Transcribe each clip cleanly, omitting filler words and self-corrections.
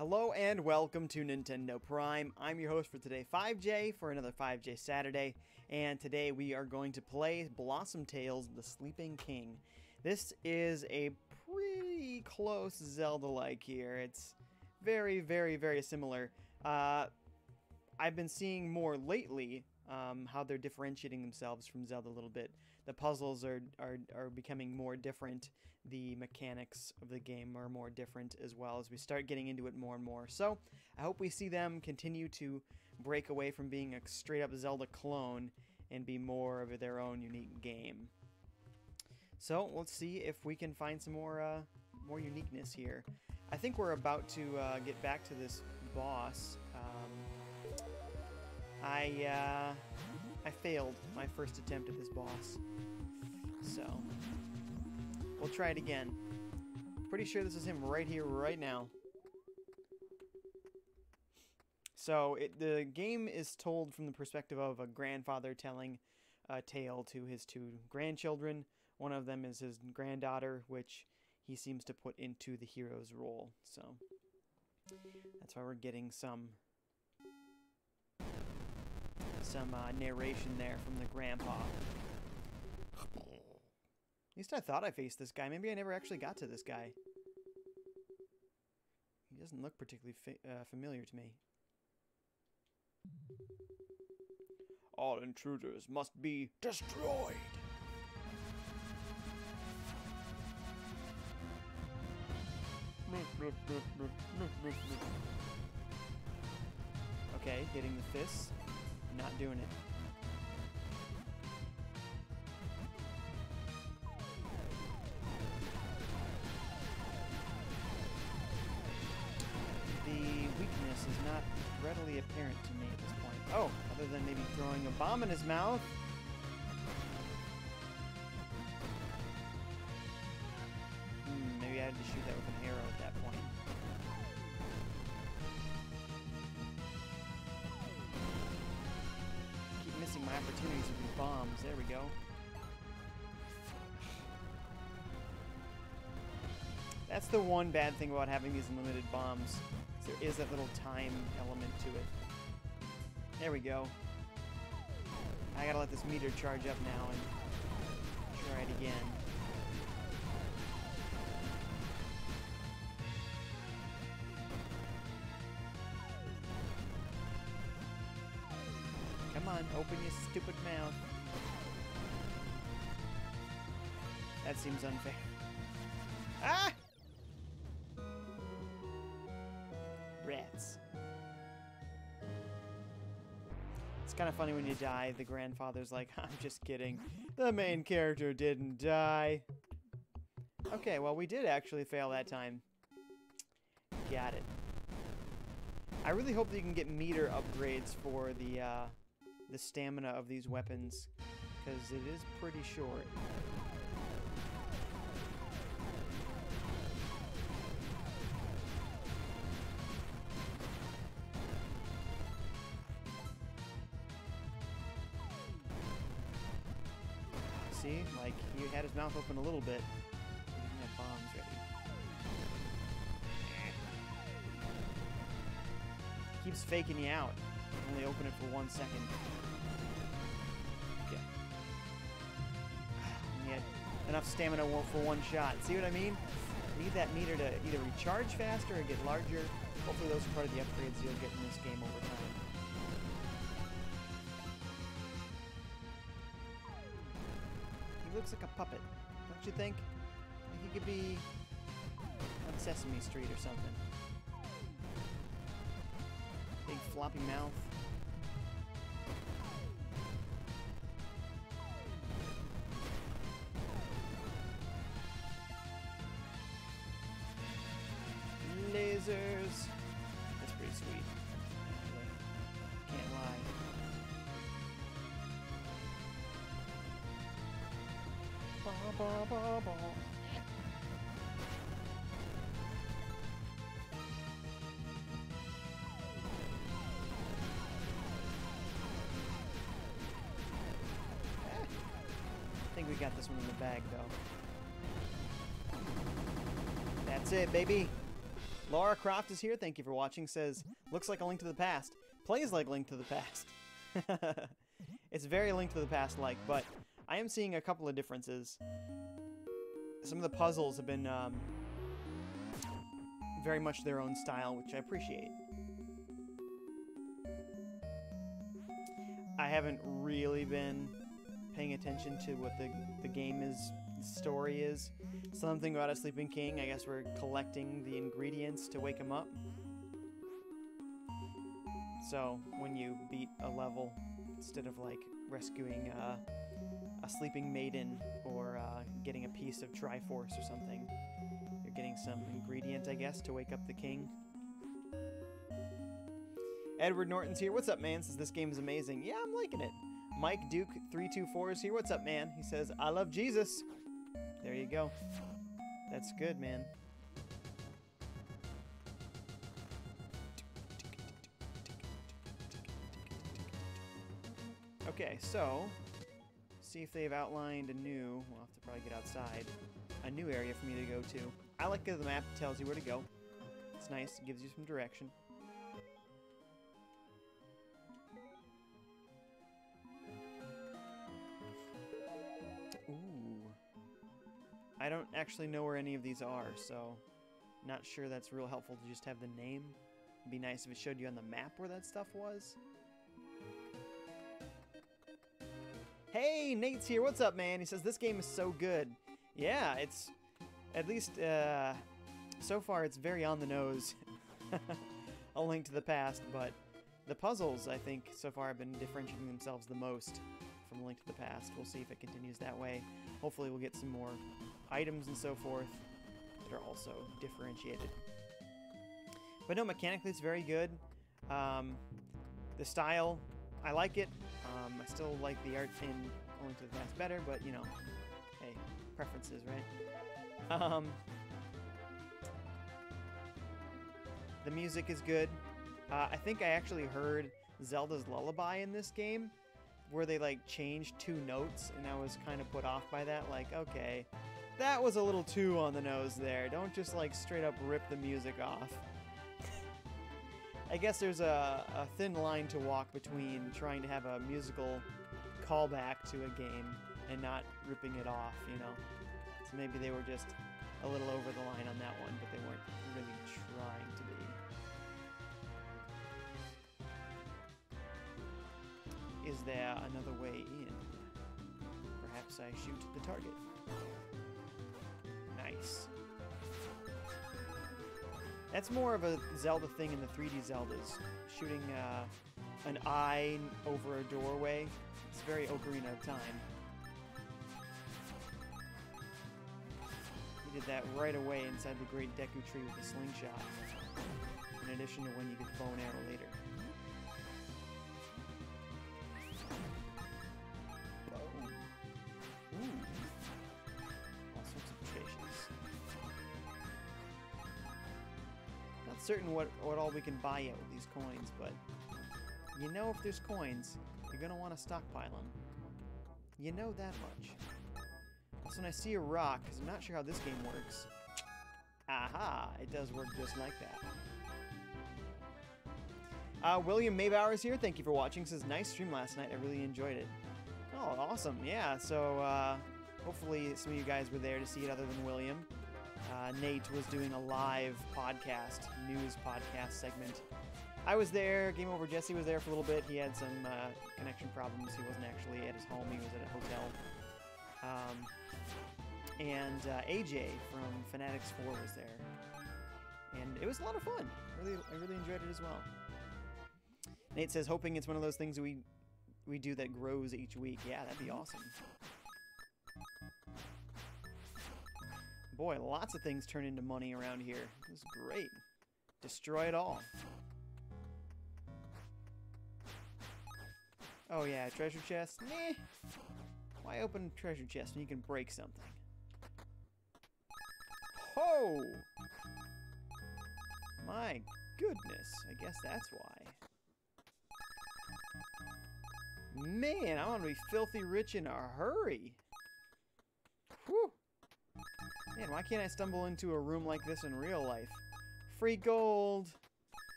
Hello and welcome to Nintendo Prime. I'm your host for today, FiveJay, for another FiveJay Saturday, and today we are going to play Blossom Tales: The Sleeping King. This is a pretty close Zelda-like here. It's very, very, very similar. I've been seeing more lately how they're differentiating themselves from Zelda a little bit. The puzzles are becoming more different. The mechanics of the game are more different as well as we start getting into it more and more. So I hope we see them continue to break away from being a straight up Zelda clone and be more of their own unique game. So let's see if we can find some more uniqueness here. I think we're about to get back to this boss. I failed my first attempt at this boss, so we'll try it again. Pretty sure this is him right here, right now. So the game is told from the perspective of a grandfather telling a tale to his two grandchildren. One of them is his granddaughter, which he seems to put into the hero's role. So that's why we're getting some narration there from the grandpa. At least I thought I faced this guy. Maybe I never actually got to this guy. He doesn't look particularly familiar to me. All intruders must be destroyed. Okay, hitting the fists. Not doing it. The weakness is not readily apparent to me at this point. Oh, other than maybe throwing a bomb in his mouth. Maybe I had to shoot that with an arrow at that point. Missing my opportunities with these bombs. There we go. That's the one bad thing about having these unlimited bombs. There is that little time element to it. There we go. I gotta let this meter charge up now and try it again. Come on, open your stupid mouth. That seems unfair. Ah! Rats. It's kind of funny when you die, the grandfather's like, I'm just kidding. The main character didn't die. Okay, well, we did actually fail that time. Got it. I really hope that you can get meter upgrades for the stamina of these weapons, because it is pretty short. See, like, he had his mouth open a little bit. He didn't have bombs ready. Keeps faking you out. Only open it for 1 second. Okay. He had enough stamina for one shot. See what I mean? Need that meter to either recharge faster or get larger. Hopefully those are part of the upgrades you'll get in this game over time. He looks like a puppet, don't you think? Like he could be on Sesame Street or something. Big floppy mouth. Lasers. That's pretty sweet. Can't lie. Ba, ba, ba, ba. I think we got this one in the bag, though. That's it, baby. Laura Croft is here. Thank you for watching. Says, looks like a Link to the Past. Plays like Link to the Past. It's very Link to the Past-like, but I am seeing a couple of differences. Some of the puzzles have been very much their own style, which I appreciate. I haven't really been paying attention to what the game is, the story is. Something about a sleeping king. I guess we're collecting the ingredients to wake him up. So when you beat a level, instead of like rescuing a sleeping maiden or getting a piece of Triforce or something, you're getting some ingredient, I guess, to wake up the king. Edward Norton's here. What's up, man? Says this game is amazing. Yeah, I'm liking it. Mike Duke 324 is here. What's up, man? He says, I love Jesus. There you go. That's good, man. Okay, so see if they've outlined a new, we'll have to probably get outside, a new area for me to go to. I like the map that tells you where to go. It's nice, it gives you some direction. Ooh. I don't actually know where any of these are, so not sure that's real helpful to just have the name. It'd be nice if it showed you on the map where that stuff was. Hey, Nate's here. What's up, man? He says, this game is so good. Yeah, it's, at least, so far, it's very on the nose. A Link to the Past, but the puzzles, I think, so far have been differentiating themselves the most from A Link to the Past. We'll see if it continues that way. Hopefully we'll get some more items and so forth that are also differentiated. But no, mechanically it's very good. The style, I like it. I still like the art in A Link to the Past better, but, you know, hey, preferences, right? The music is good. I think I actually heard Zelda's Lullaby in this game, where they, like, changed 2 notes, and I was kind of put off by that. Like, okay, that was a little too on the nose there. Don't just, like, straight up rip the music off. I guess there's a thin line to walk between trying to have a musical callback to a game and not ripping it off, you know? So maybe they were just a little over the line on that one, but they weren't really trying to be. Is there another way in? Perhaps I shoot the target. Nice. That's more of a Zelda thing in the 3D Zeldas. Shooting an eye over a doorway. It's very Ocarina of Time. He did that right away inside the Great Deku Tree with a slingshot. In addition to when you get the bow and arrow later. Ooh. All sorts of treasures. Not certain what all we can buy yet with these coins, but you know if there's coins, you're gonna want to stockpile them. You know that much. Also, when I see a rock, because I'm not sure how this game works. Aha! It does work just like that. William Maybauer is here. Thank you for watching. Says, nice stream last night. I really enjoyed it. Oh, awesome. Yeah, so hopefully some of you guys were there to see it other than William. Nate was doing a live podcast, news podcast segment. I was there. Game Over Jesse was there for a little bit. He had some connection problems. He wasn't actually at his home. He was at a hotel. And AJ from Fanatics 4 was there. And it was a lot of fun. I really enjoyed it as well. Nate says, hoping it's one of those things we do that grows each week. Yeah, that'd be awesome. Boy, lots of things turn into money around here. This is great. Destroy it all. Oh yeah, treasure chest? Meh. Why open a treasure chest when you can break something? Ho! My goodness, I guess that's why. Man, I want to be filthy rich in a hurry. Whew. Man, why can't I stumble into a room like this in real life? Free gold.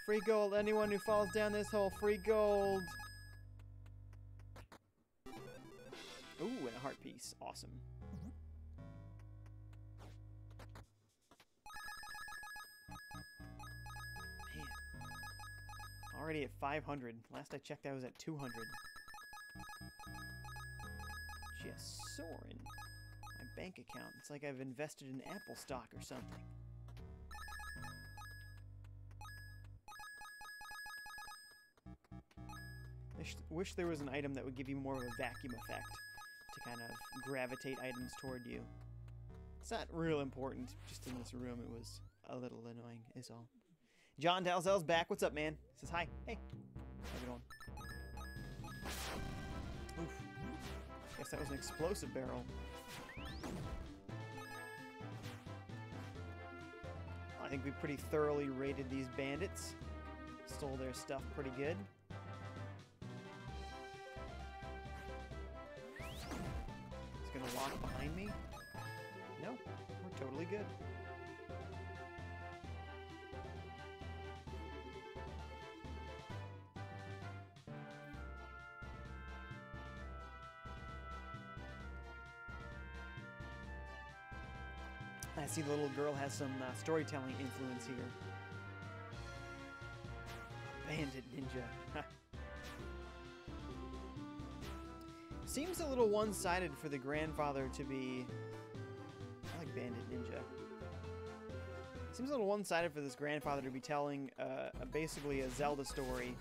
Free gold. Anyone who falls down this hole, free gold. Ooh, and a heart piece. Awesome. Man. Already at 500. Last I checked, I was at 200. Just soaring. My bank account. It's like I've invested in Apple stock or something. I wish there was an item that would give you more of a vacuum effect to kind of gravitate items toward you. It's not real important. Just in this room, it was a little annoying, is all. John Dalzell's back. What's up, man? Says hi. Hey. How's it going? Oof. Guess that was an explosive barrel. I think we pretty thoroughly rated these bandits. Stole their stuff pretty good. It's gonna lock behind me? No, we're totally good. I see the little girl has some storytelling influence here. Bandit Ninja. Seems a little one-sided for the grandfather to be... I like Bandit Ninja. Seems a little one-sided for this grandfather to be telling basically a Zelda story,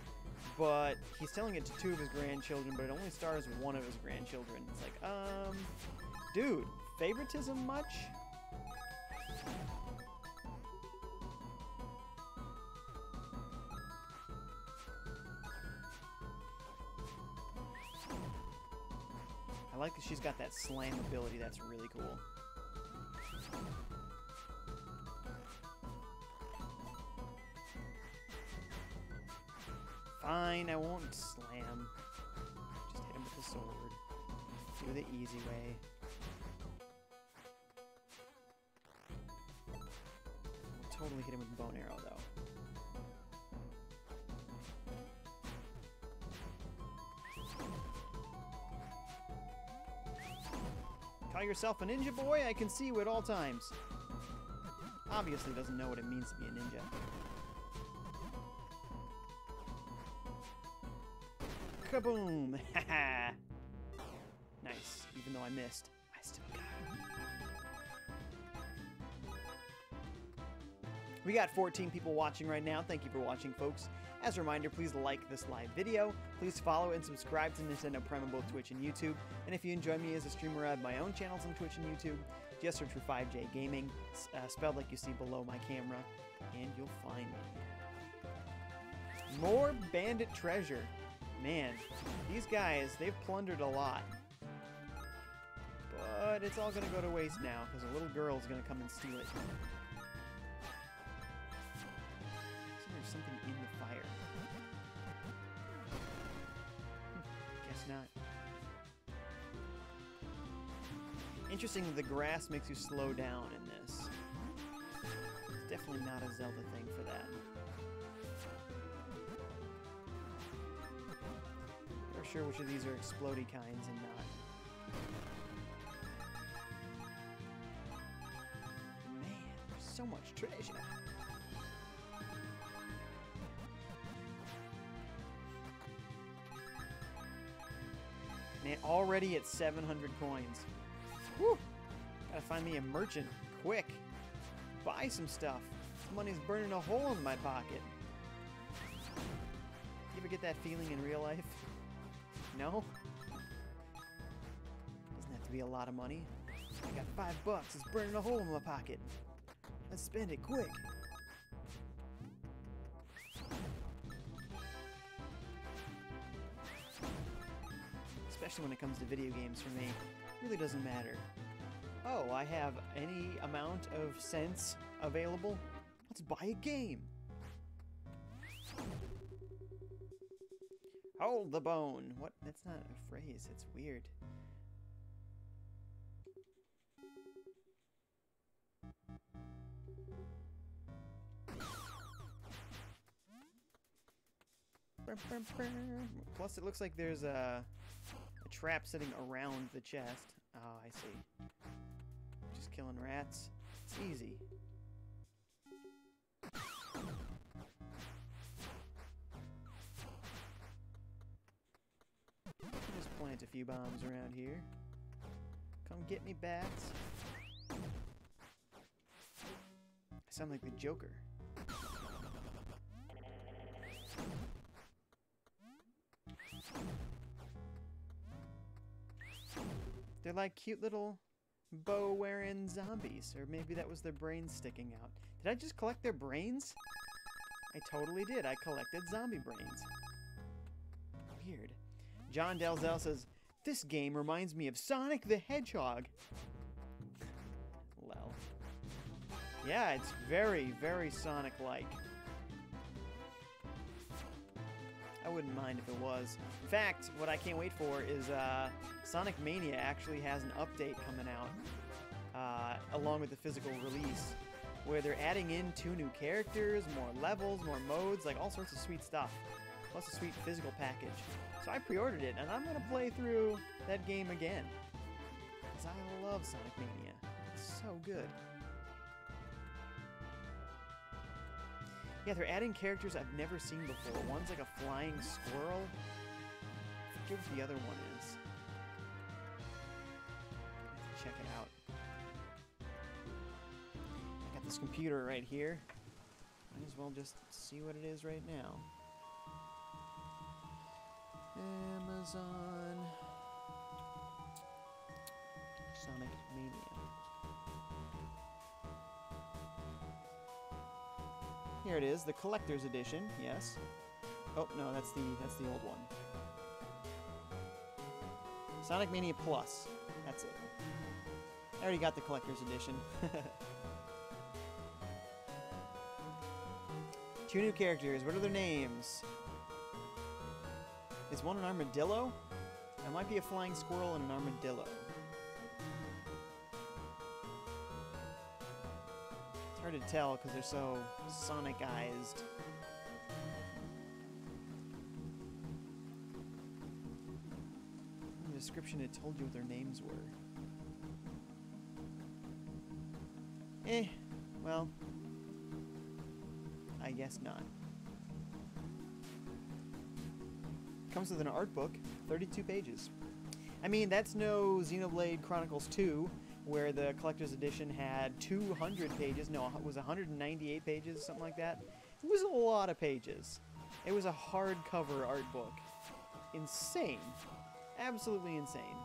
but he's telling it to 2 of his grandchildren, but it only stars 1 of his grandchildren. It's like, dude, favoritism much? I like that she's got that slam ability. That's really cool. Fine, I won't slam. Just hit him with the sword. Do the easy way. I'll totally hit him with a bow and arrow, though. Call yourself a ninja boy? I can see you at all times. Obviously doesn't know what it means to be a ninja. Kaboom! Haha! Nice. Even though I missed, I still got it. We got 14 people watching right now. Thank you for watching, folks. As a reminder, please like this live video. Please follow and subscribe to Nintendo Prime on both Twitch and YouTube. And if you enjoy me as a streamer, I have my own channels on Twitch and YouTube. Just search for FiveJay Gaming, spelled like you see below my camera, and you'll find me. More bandit treasure. Man, these guys, they've plundered a lot. But it's all gonna go to waste now, because a little girl's gonna come and steal it. There's something in the fire. Guess not. Interesting that the grass makes you slow down in this. It's definitely not a Zelda thing for that. Not sure which of these are explodey kinds and not. Man, there's so much treasure. Man, already at 700 coins. Whew! Gotta find me a merchant, quick. Buy some stuff. This money's burning a hole in my pocket. You ever get that feeling in real life? No? Doesn't have to be a lot of money. I got $5. It's burning a hole in my pocket. Let's spend it quick. Especially when it comes to video games for me. It really doesn't matter. Oh, I have any amount of cents available? Let's buy a game. Hold the bone. What? That's not a phrase. It's weird. Plus, it looks like there's a trap sitting around the chest. Oh, I see. Just killing rats. It's easy. Just plant a few bombs around here. Come get me, bats. I sound like the Joker. They're like cute little bow-wearing zombies, or maybe that was their brains sticking out. Did I just collect their brains? I totally did. I collected zombie brains. Weird. John Dalzell says, "This game reminds me of Sonic the Hedgehog." Lol. Yeah, it's very, very Sonic-like. I wouldn't mind if it was. In fact, what I can't wait for is Sonic Mania actually has an update coming out along with the physical release, where they're adding in 2 new characters, more levels, more modes, like all sorts of sweet stuff, plus a sweet physical package. So I pre-ordered it, and I'm going to play through that game again, because I love Sonic Mania. It's so good. Yeah, they're adding characters I've never seen before. One's like a flying squirrel. I forget what the other one is. I have to check it out. I got this computer right here. Might as well just see what it is right now. Amazon Sonic Mania. Here it is, the collector's edition. Yes. Oh no, that's the old one. Sonic Mania Plus. That's it. I already got the collector's edition. 2 new characters. What are their names? Is one an armadillo? That might be a flying squirrel and an armadillo. It's hard to tell because they're so Sonic-ized. In the description it told you what their names were. Well, I guess not. Comes with an art book, 32 pages. I mean, that's no Xenoblade Chronicles 2, where the collector's edition had 200 pages. No, it was 198 pages, something like that. It was a lot of pages. It was a hardcover art book. Insane. Absolutely insane.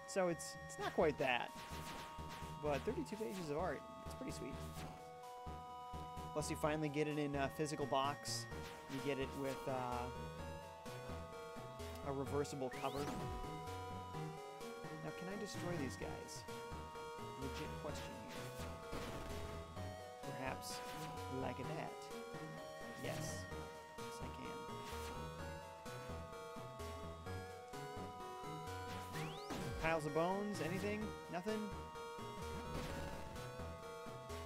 So it's not quite that. But 32 pages of art, it's pretty sweet. Plus you finally get it in a physical box. You get it with a reversible cover. Now, can I destroy these guys? Legit question here. Perhaps like that. Yes. Yes, I can. Piles of bones? Anything? Nothing?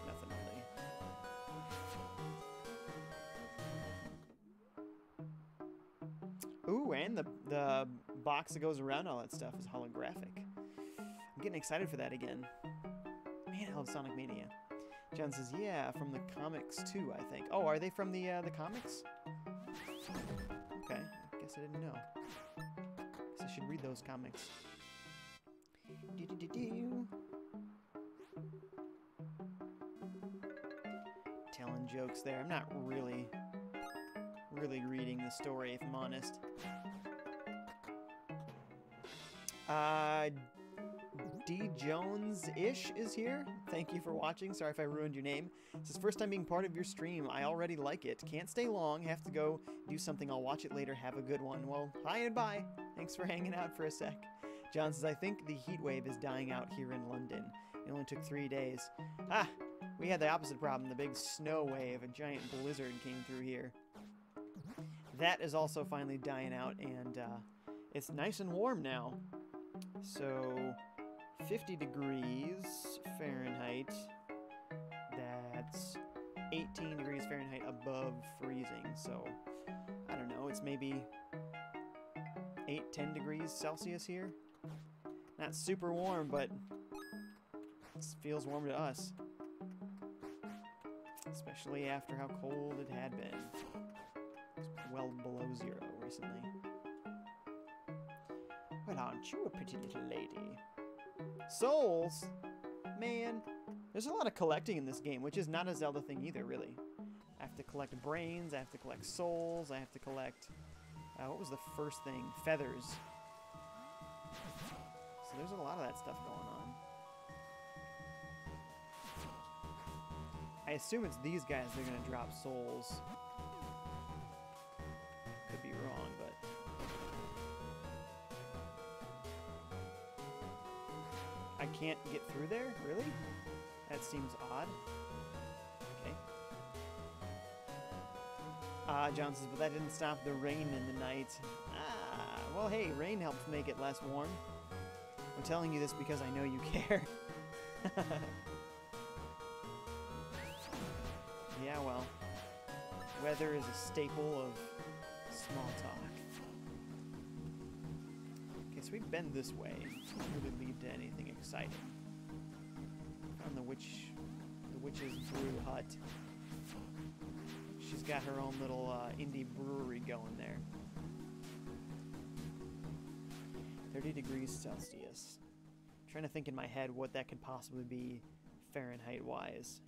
Nothing really. Ooh, and the box that goes around all that stuff is holographic. I'm getting excited for that again. Man, I love Sonic Mania. John says, yeah, from the comics too, I think. Oh, are they from the comics? Okay, I guess I didn't know. Guess I should read those comics. Telling jokes there. I'm not really reading the story, if I'm honest. D Jones-ish is here. Thank you for watching. Sorry if I ruined your name. This is first time being part of your stream. I already like it. Can't stay long. Have to go do something. I'll watch it later. Have a good one. Well, hi and bye. Thanks for hanging out for a sec. John says, I think the heat wave is dying out here in London. It only took 3 days. Ah, we had the opposite problem. The big snow wave, a giant blizzard came through here. That is also finally dying out, and it's nice and warm now. So 50 degrees Fahrenheit, that's 18 degrees Fahrenheit above freezing, so I don't know, it's maybe 8-10 degrees Celsius here. Not super warm, but it feels warm to us. Especially after how cold it had been. It's well below 0 recently. Well, aren't you a pretty little lady? Souls? Man, there's a lot of collecting in this game, which is not a Zelda thing either, really. I have to collect brains, I have to collect souls, I have to collect... what was the first thing? Feathers. So there's a lot of that stuff going on. I assume it's these guys that are going to drop souls. Could be wrong, but... I can't get through there? Really? That seems odd. Okay. John says, but that didn't stop the rain in the night. Well, hey, rain helps make it less warm. I'm telling you this because I know you care. Yeah, well, weather is a staple of small talk. Okay, so we've been this way. It doesn't really lead to anything exciting. Found the witch's brew hut. She's got her own little indie brewery going there. 30 degrees Celsius. I'm trying to think in my head what that could possibly be Fahrenheit-wise.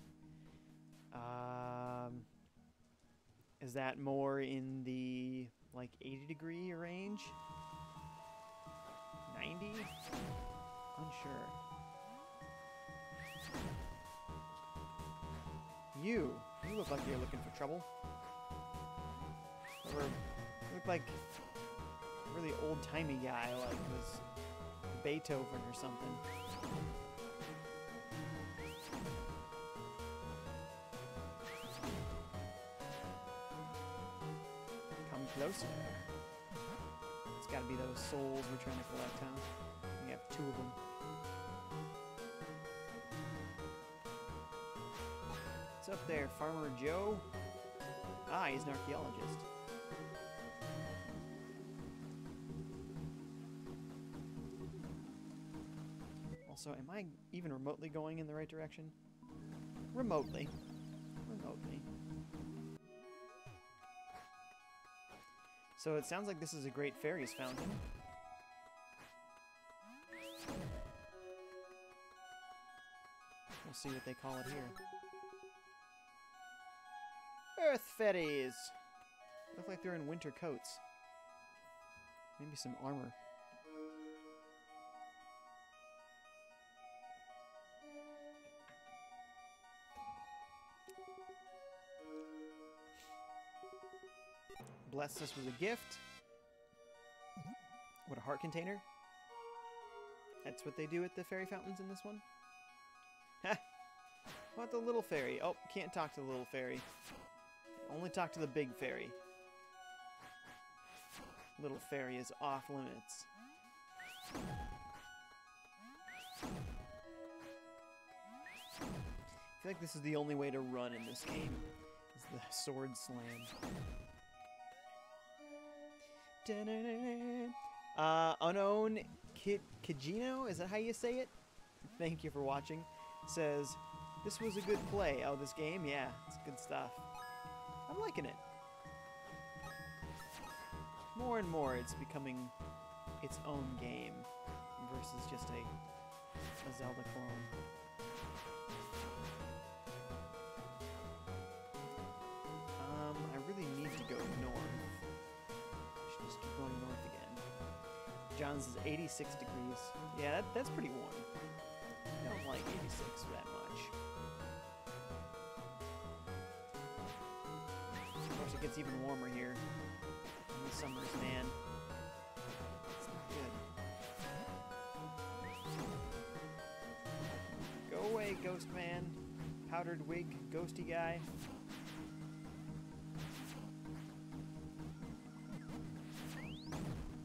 Is that more in the, like, 80-degree range? 90? Unsure. You look like you're looking for trouble. Or you look like a really old-timey guy, like was Beethoven or something. Come closer. It's gotta be those souls we're trying to collect, huh? We have 2 of them. What's up there, Farmer Joe? Ah, he's an archaeologist. Also, am I even remotely going in the right direction? Remotely. Remotely. So it sounds like this is a great fairies fountain. We'll see what they call it here. Earth fairies! Look like they're in winter coats. Maybe some armor. Bless us with a gift. What, a heart container? That's what they do at the fairy fountains in this one? Ha! What, the little fairy? Oh, can't talk to the little fairy. Only talk to the big fairy. Little fairy is off limits. I feel like this is the only way to run in this game. Is the sword slam. Unknown Kijino, is that how you say it? Thank you for watching. Says, this was a good play. Oh, this game? Yeah, it's good stuff. I'm liking it. More and more, it's becoming its own game versus just a Zelda clone. I really need to go north. I should just keep going north again. John's is 86 degrees. Yeah, that's pretty warm. I don't like 86 that much. Of course, it gets even warmer here in the summers, man. It's not good. Go away, ghost man. Powdered wig, ghosty guy.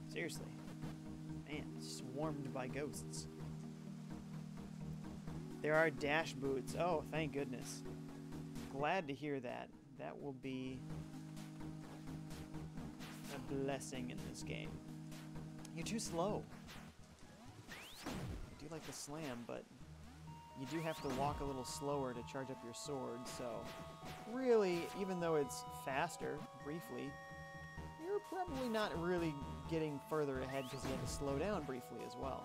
Seriously. Man, swarmed by ghosts. There are dash boots. Oh, thank goodness. glad to hear that. That will be a blessing in this game. You're too slow. I do like the slam, but you do have to walk a little slower to charge up your sword, so really, even though it's faster, briefly, you're probably not really getting further ahead because you had to slow down briefly as well.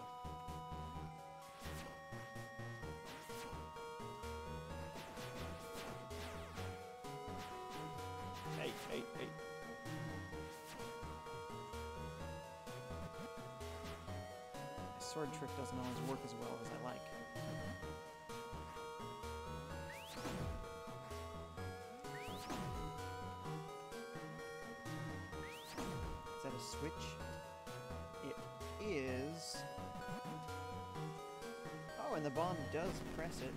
Hey, hey, hey. My sword trick doesn't always work as well as I like. Is that a switch? It is. Oh, and the bomb does press it.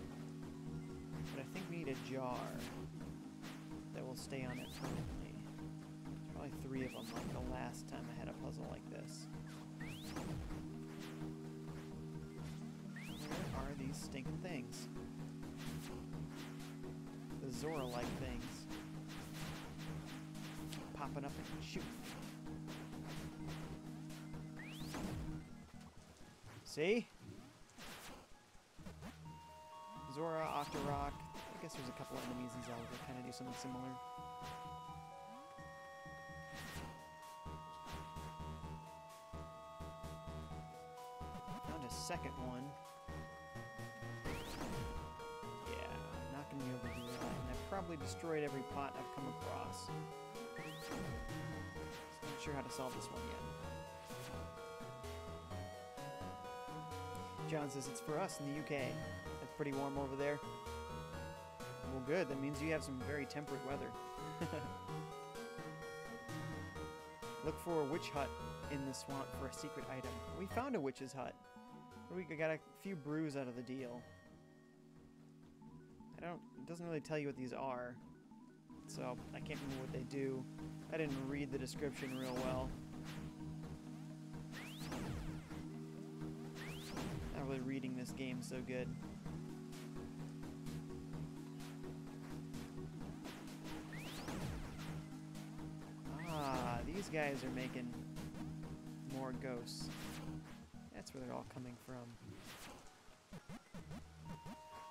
But I think we need a jar that will stay on it permanently. There's probably 3 of them, like the last time I had a puzzle like this. Where are these stinking things? The Zora-like things. Keep popping up and shooting. See? Zora, Octorok. I guess there's a couple of enemies in Zelda that kind of do something similar. Found a second one. Yeah, I'm not going to be able to do that. And I've probably destroyed every pot I've come across. So I'm not sure how to solve this one yet. John says it's for us in the UK. It's pretty warm over there. Well, good. That means you have some very temperate weather. Look for a witch hut in the swamp for a secret item. We found a witch's hut. We got a few brews out of the deal. It doesn't really tell you what these are. So, I can't remember what they do. I didn't read the description real well. Not really reading this game so good. These guys are making more ghosts. That's where they're all coming from.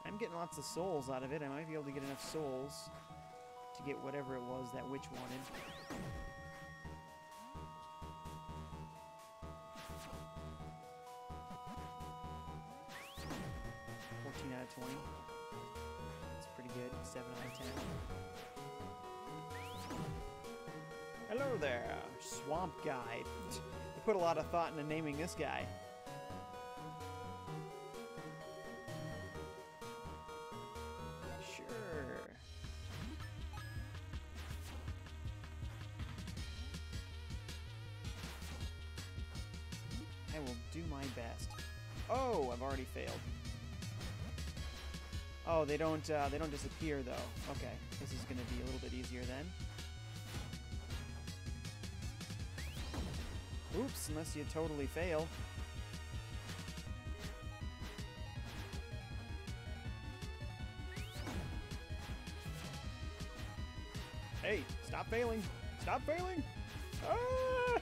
I'm getting lots of souls out of it. I might be able to get enough souls to get whatever it was that witch wanted. Out of 20. That's pretty good. 7 out of 10. Hello there, Swamp Guy. They put a lot of thought into naming this guy. Sure. I will do my best. Oh, I've already failed. Oh, they don't disappear though. Okay, this is gonna be a little bit easier then. Oops, unless you totally fail. Hey, stop failing! Stop failing! Ah!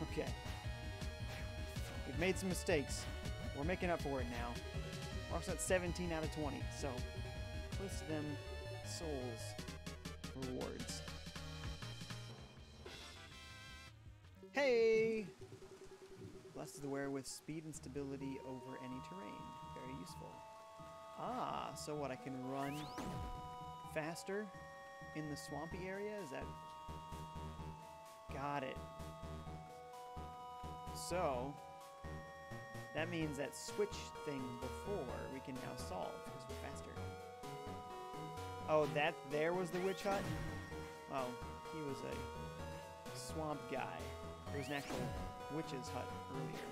Okay. We've made some mistakes. We're making up for it now. We're also at 17 out of 20, so close to them souls rewards. Hey! Blessed is the wearer with speed and stability over any terrain. Very useful. Ah, so what, I can run faster in the swampy area? Is that... Got it. So, that means that switch thing before we can now solve, because we're faster. Oh, there was the witch hut? Oh, he was a swamp guy. There was an actual witch's hut earlier.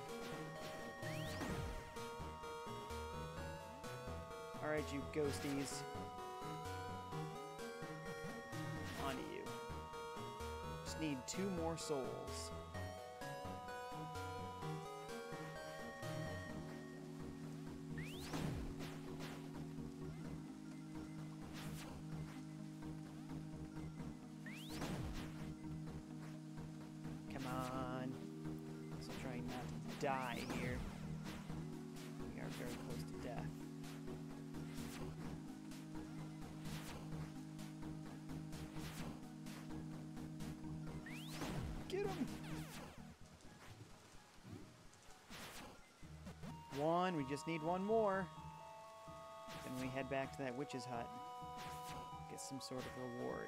Alright, you ghosties. On to you. Just need 2 more souls. die here. We are very close to death. Get him! One, we just need one more. Then we head back to that witch's hut. Get some sort of reward.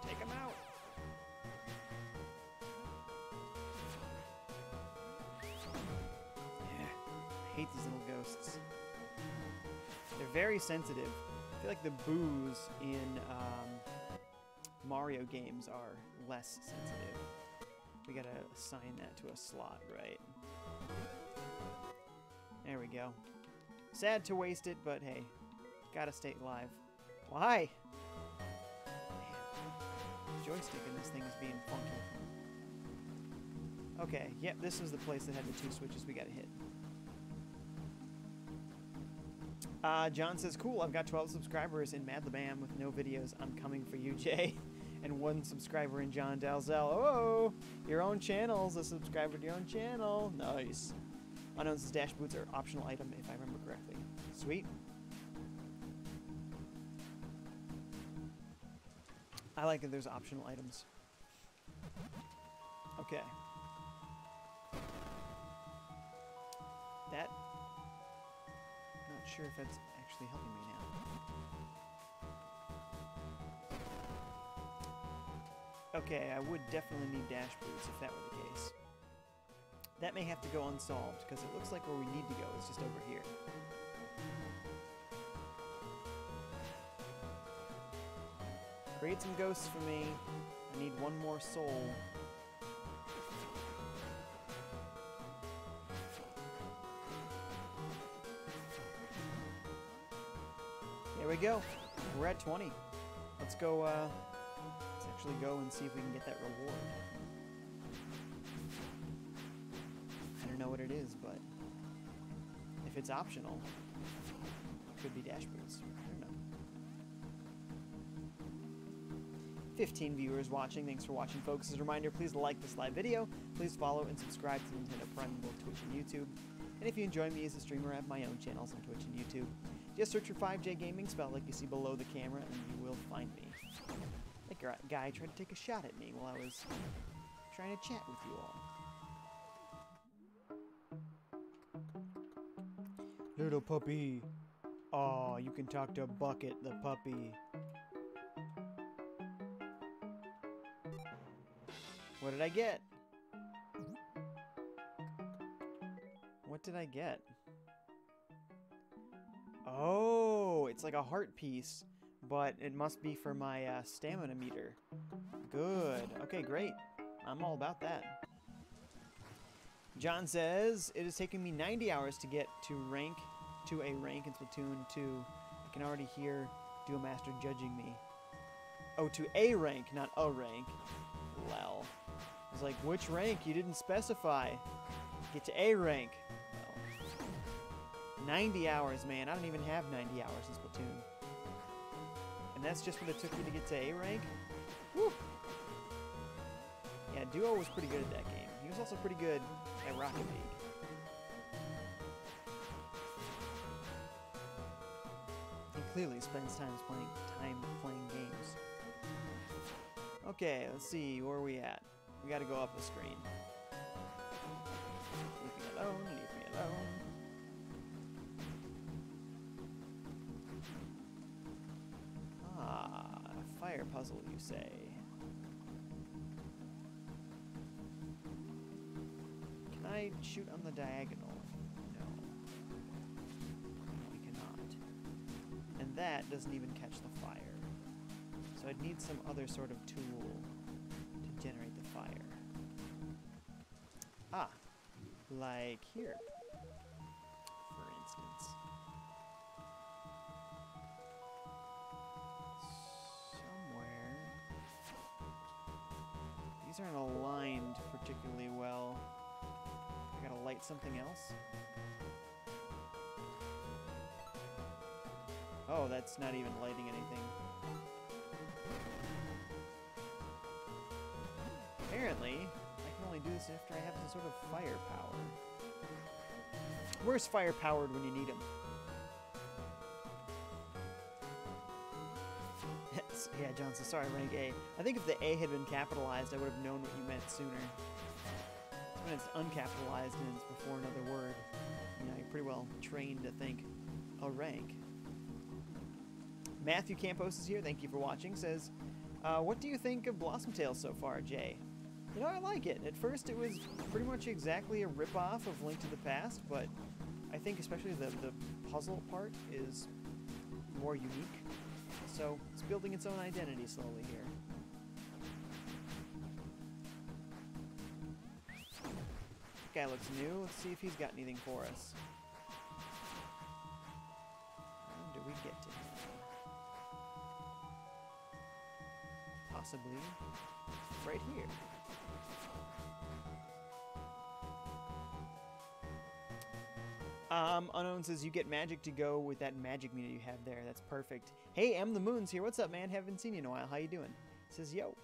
Take him out! Yeah, I hate these little ghosts. They're very sensitive. I feel like the boos in Mario games are less sensitive. We gotta assign that to a slot, right? There we go. Sad to waste it, but hey, gotta stay alive. Why? Man, the joystick in this thing is being funky. Okay, yep, this is the place that had the 2 switches we gotta hit. John says, cool, I've got 12 subscribers in Madlabam with no videos. I'm coming for you, Jay. And 1 subscriber in John Dalzell. Oh, your own channel's a subscriber to your own channel. Nice. Unknown says dash boots are optional item, if I remember correctly. Sweet. I like that there's optional items. Okay. That... Not sure if that's actually helping me now. Okay, I would definitely need dash boots if that were the case. That may have to go unsolved, because it looks like where we need to go is just over here. Create some ghosts for me. I need 1 more soul. There we go. We're at 20. Let's go, let's actually go and see if we can get that reward. I don't know what it is, but if it's optional, it could be dash boots. I don't know. 15 viewers watching. Thanks for watching, folks. As a reminder, please like this live video. Please follow and subscribe to Nintendo Prime on both Twitch and YouTube. And if you enjoy me as a streamer, I have my own channels on Twitch and YouTube. Just search for FiveJay Gaming, spelled like you see below the camera, and you will find me. That guy tried to take a shot at me while I was trying to chat with you all. Little puppy. Oh, you can talk to Bucket the puppy. What did I get? What did I get? Oh, it's like a heart piece, but it must be for my stamina meter. Good. Okay, great. I'm all about that. John says, it has taken me 90 hours to get to a rank in Splatoon 2. I can already hear Duel Master judging me. Oh, to a rank, not a rank. Lol. I was like, which rank? You didn't specify. Get to a rank. Well, 90 hours, man. I don't even have 90 hours in Splatoon. And that's just what it took me to get to a rank? Woo! Yeah, Duo was pretty good at that game. He was also pretty good at Rocket League. He clearly spends time playing games. Okay, let's see, where are we at? We gotta go up the screen. Leave me alone, leave me alone. Ah, fire puzzle, you say. Can I shoot on the diagonal? No. We cannot. And that doesn't even catch the fire. So I'd need some other sort of tool to generate the fire. Ah, like here, for instance. Somewhere. These aren't aligned particularly well. I gotta light something else. Oh, that's not even lighting anything. apparently, I can only do this after I have some sort of firepower. Where's fire-powered when you need them? Yeah, Johnson, sorry, rank A. I think if the A had been capitalized, I would have known what you meant sooner. When it's uncapitalized and it's before another word, you know, you're pretty well trained to think a rank. Matthew Campos is here. Thank you for watching. Says, what do you think of Blossom Tales so far, Jay? You know, I like it. At first, it was pretty much exactly a rip-off of Link to the Past, but I think especially the puzzle part is more unique. So it's building its own identity slowly here. Guy looks new. Let's see if he's got anything for us. How do we get to him? Possibly right here. Unknown says you get magic to go with that magic meter you have there. That's perfect. Hey, M the Moon's here. What's up, man? Haven't seen you in a while. How you doing? Says yo.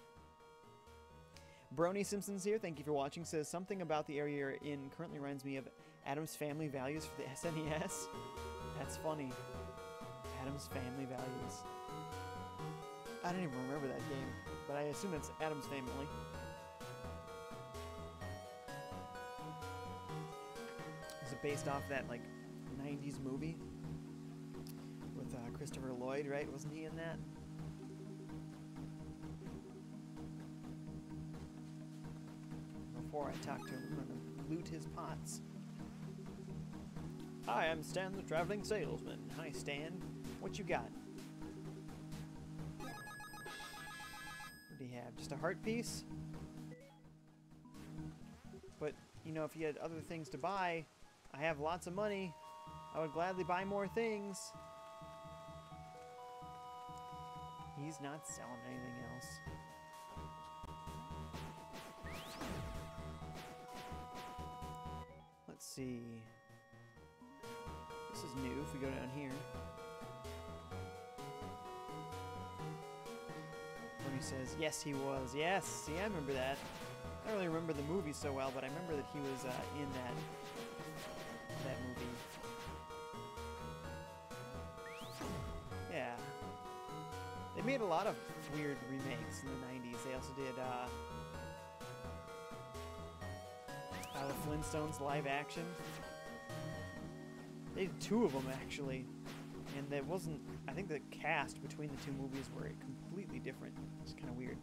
Brony Simpson's here. Thank you for watching. Says something about the area you're in currently reminds me of Adam's Family Values for the SNES. That's funny. Adam's Family Values. I don't even remember that game, but I assume it's Adam's Family. Is it based off that, like, 90s movie? With Christopher Lloyd, right? Wasn't he in that? Before I talk to him, I'm gonna loot his pots. Hi, I'm Stan the Traveling Salesman. Hi, Stan. What you got? What do you have? Just a heart piece? But, you know, if you had other things to buy, I have lots of money. I would gladly buy more things. He's not selling anything else. Let's see. This is new if we go down here. When he says, yes, he was. Yes, see, I remember that. I don't really remember the movie so well, but I remember that he was in that movie. Yeah. They made a lot of weird remakes in the 90s. They also did the Flintstones live action. They did 2 of them, actually. And there wasn't... I think the cast between the 2 movies were completely different. It's kind of weird.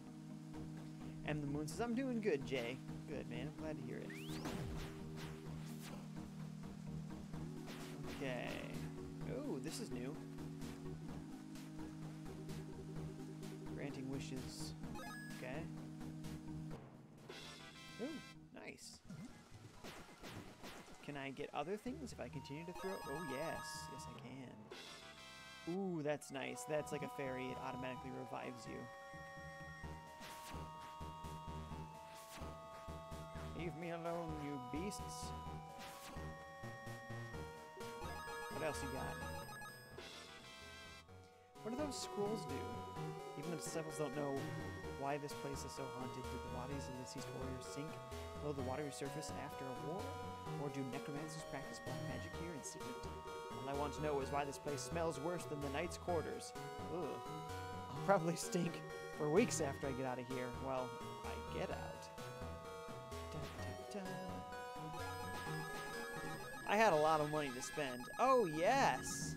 And the Moon says, I'm doing good, Jay. Good, man. I'm glad to hear it. Okay. Oh, this is new. Granting wishes. Okay. Ooh, nice. Can I get other things if I continue to throw? Oh, yes. Yes, I can. Ooh, that's nice. That's like a fairy. It automatically revives you. Leave me alone, you beasts. What else you got? What do those scrolls do? Even the disciples don't know why this place is so haunted. Did the bodies of the deceased warriors sink below the watery surface after a war? Or do necromancers practice black magic here in secret? All I want to know is why this place smells worse than the knight's quarters. Ugh. I'll probably stink for weeks after I get out of here. Well, I get out. Dun, dun, dun. I had a lot of money to spend. Oh, yes!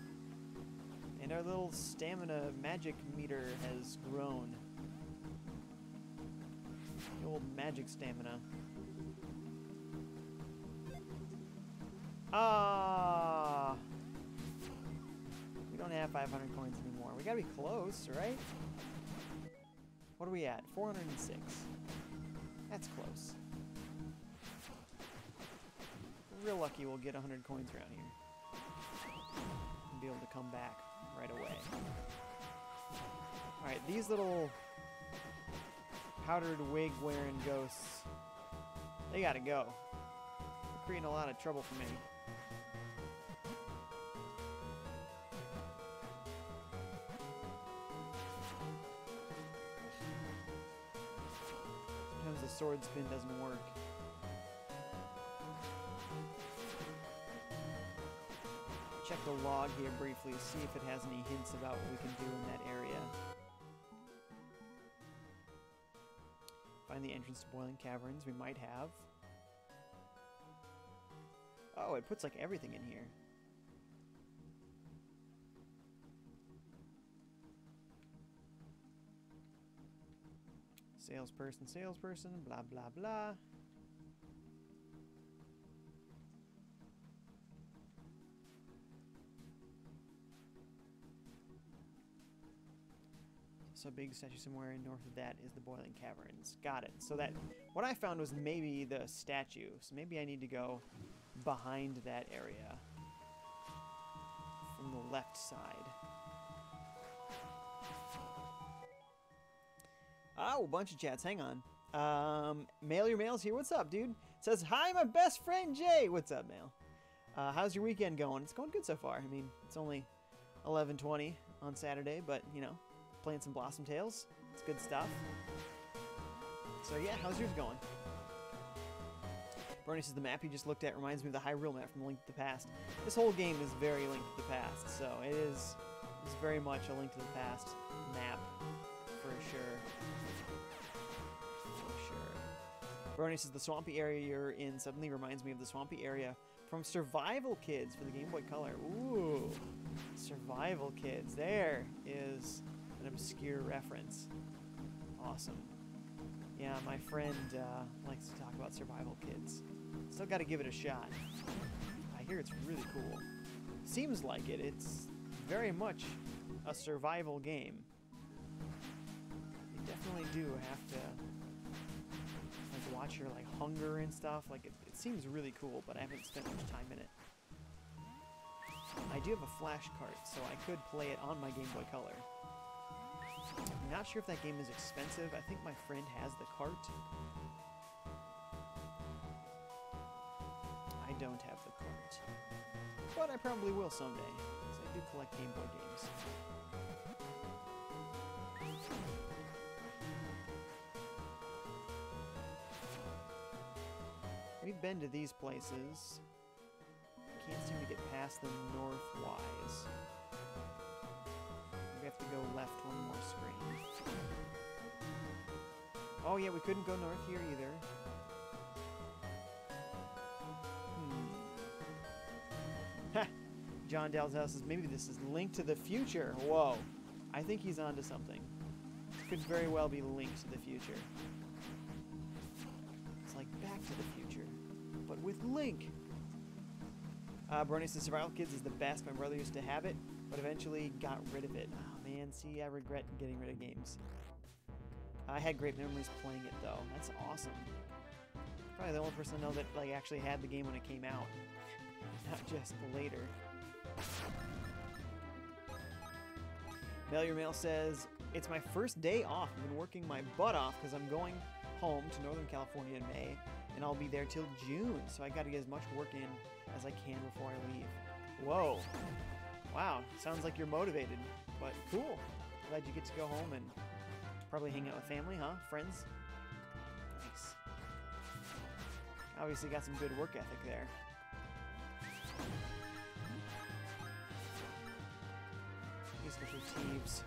And our little stamina magic meter has grown. The old magic stamina. Ah! We don't have 500 coins anymore. We gotta be close, right? What are we at? 406. That's close. We're real lucky we'll get 100 coins around here. And be able to come back right away. Alright, these little powdered wig wearing ghosts, they gotta go. They're creating a lot of trouble for me. the sword spin doesn't work. Check the log here briefly, see if it has any hints about what we can do in that area. Find the entrance to Boiling Caverns. We might have. Oh, it puts like everything in here. Salesperson, salesperson, blah, blah, blah. So a big statue somewhere north of that is the Boiling Caverns. Got it. So that, what I found was maybe the statue. So maybe I need to go behind that area from the left side. Oh, a bunch of chats. Hang on. Mail Your Mail's here. What's up, dude? Says, hi, my best friend, Jay. What's up, Mail? How's your weekend going? It's going good so far. I mean, it's only 11:20 on Saturday, but, you know, playing some Blossom Tales. It's good stuff. So yeah, how's yours going? Bernie says the map you just looked at reminds me of the Hyrule map from Link to the Past. This whole game is very Link to the Past, so it's very much a Link to the Past map, for sure. For sure. Bernie says the swampy area you're in suddenly reminds me of the swampy area from Survival Kids for the Game Boy Color. Ooh, Survival Kids. There is an obscure reference. Awesome. Yeah, my friend likes to talk about Survival Kids. Still got to give it a shot. I hear it's really cool. Seems like it. It's very much a survival game. You definitely do have to like watch your like hunger and stuff. Like it seems really cool, but I haven't spent much time in it. I do have a flash cart, so I could play it on my Game Boy Color. I'm not sure if that game is expensive. I think my friend has the cart. I don't have the cart. But I probably will someday, because I do collect Game Boy games. We've been to these places. Can't seem to get past them northwise. We have to go left one more screen. Oh yeah, we couldn't go north here either. Ha! John Dalzell says maybe this is Link to the Future. Whoa. I think he's onto something. This could very well be Link to the Future. It's like Back to the Future, but with Link. Bernie says Survival Kids is the best. My brother used to have it, but eventually got rid of it. Oh man, see, I regret getting rid of games. I had great memories playing it though. That's awesome. Probably the only person I know that like actually had the game when it came out, not just later. Mail Your Mail says, it's my first day off. I've been working my butt off because I'm going home to Northern California in May, and I'll be there till June, so I gotta get as much work in as I can before I leave. Whoa. Wow, sounds like you're motivated, but cool. Glad you get to go home and probably hang out with family, huh? Friends? Nice. Obviously got some good work ethic there. Peaceful for thieves.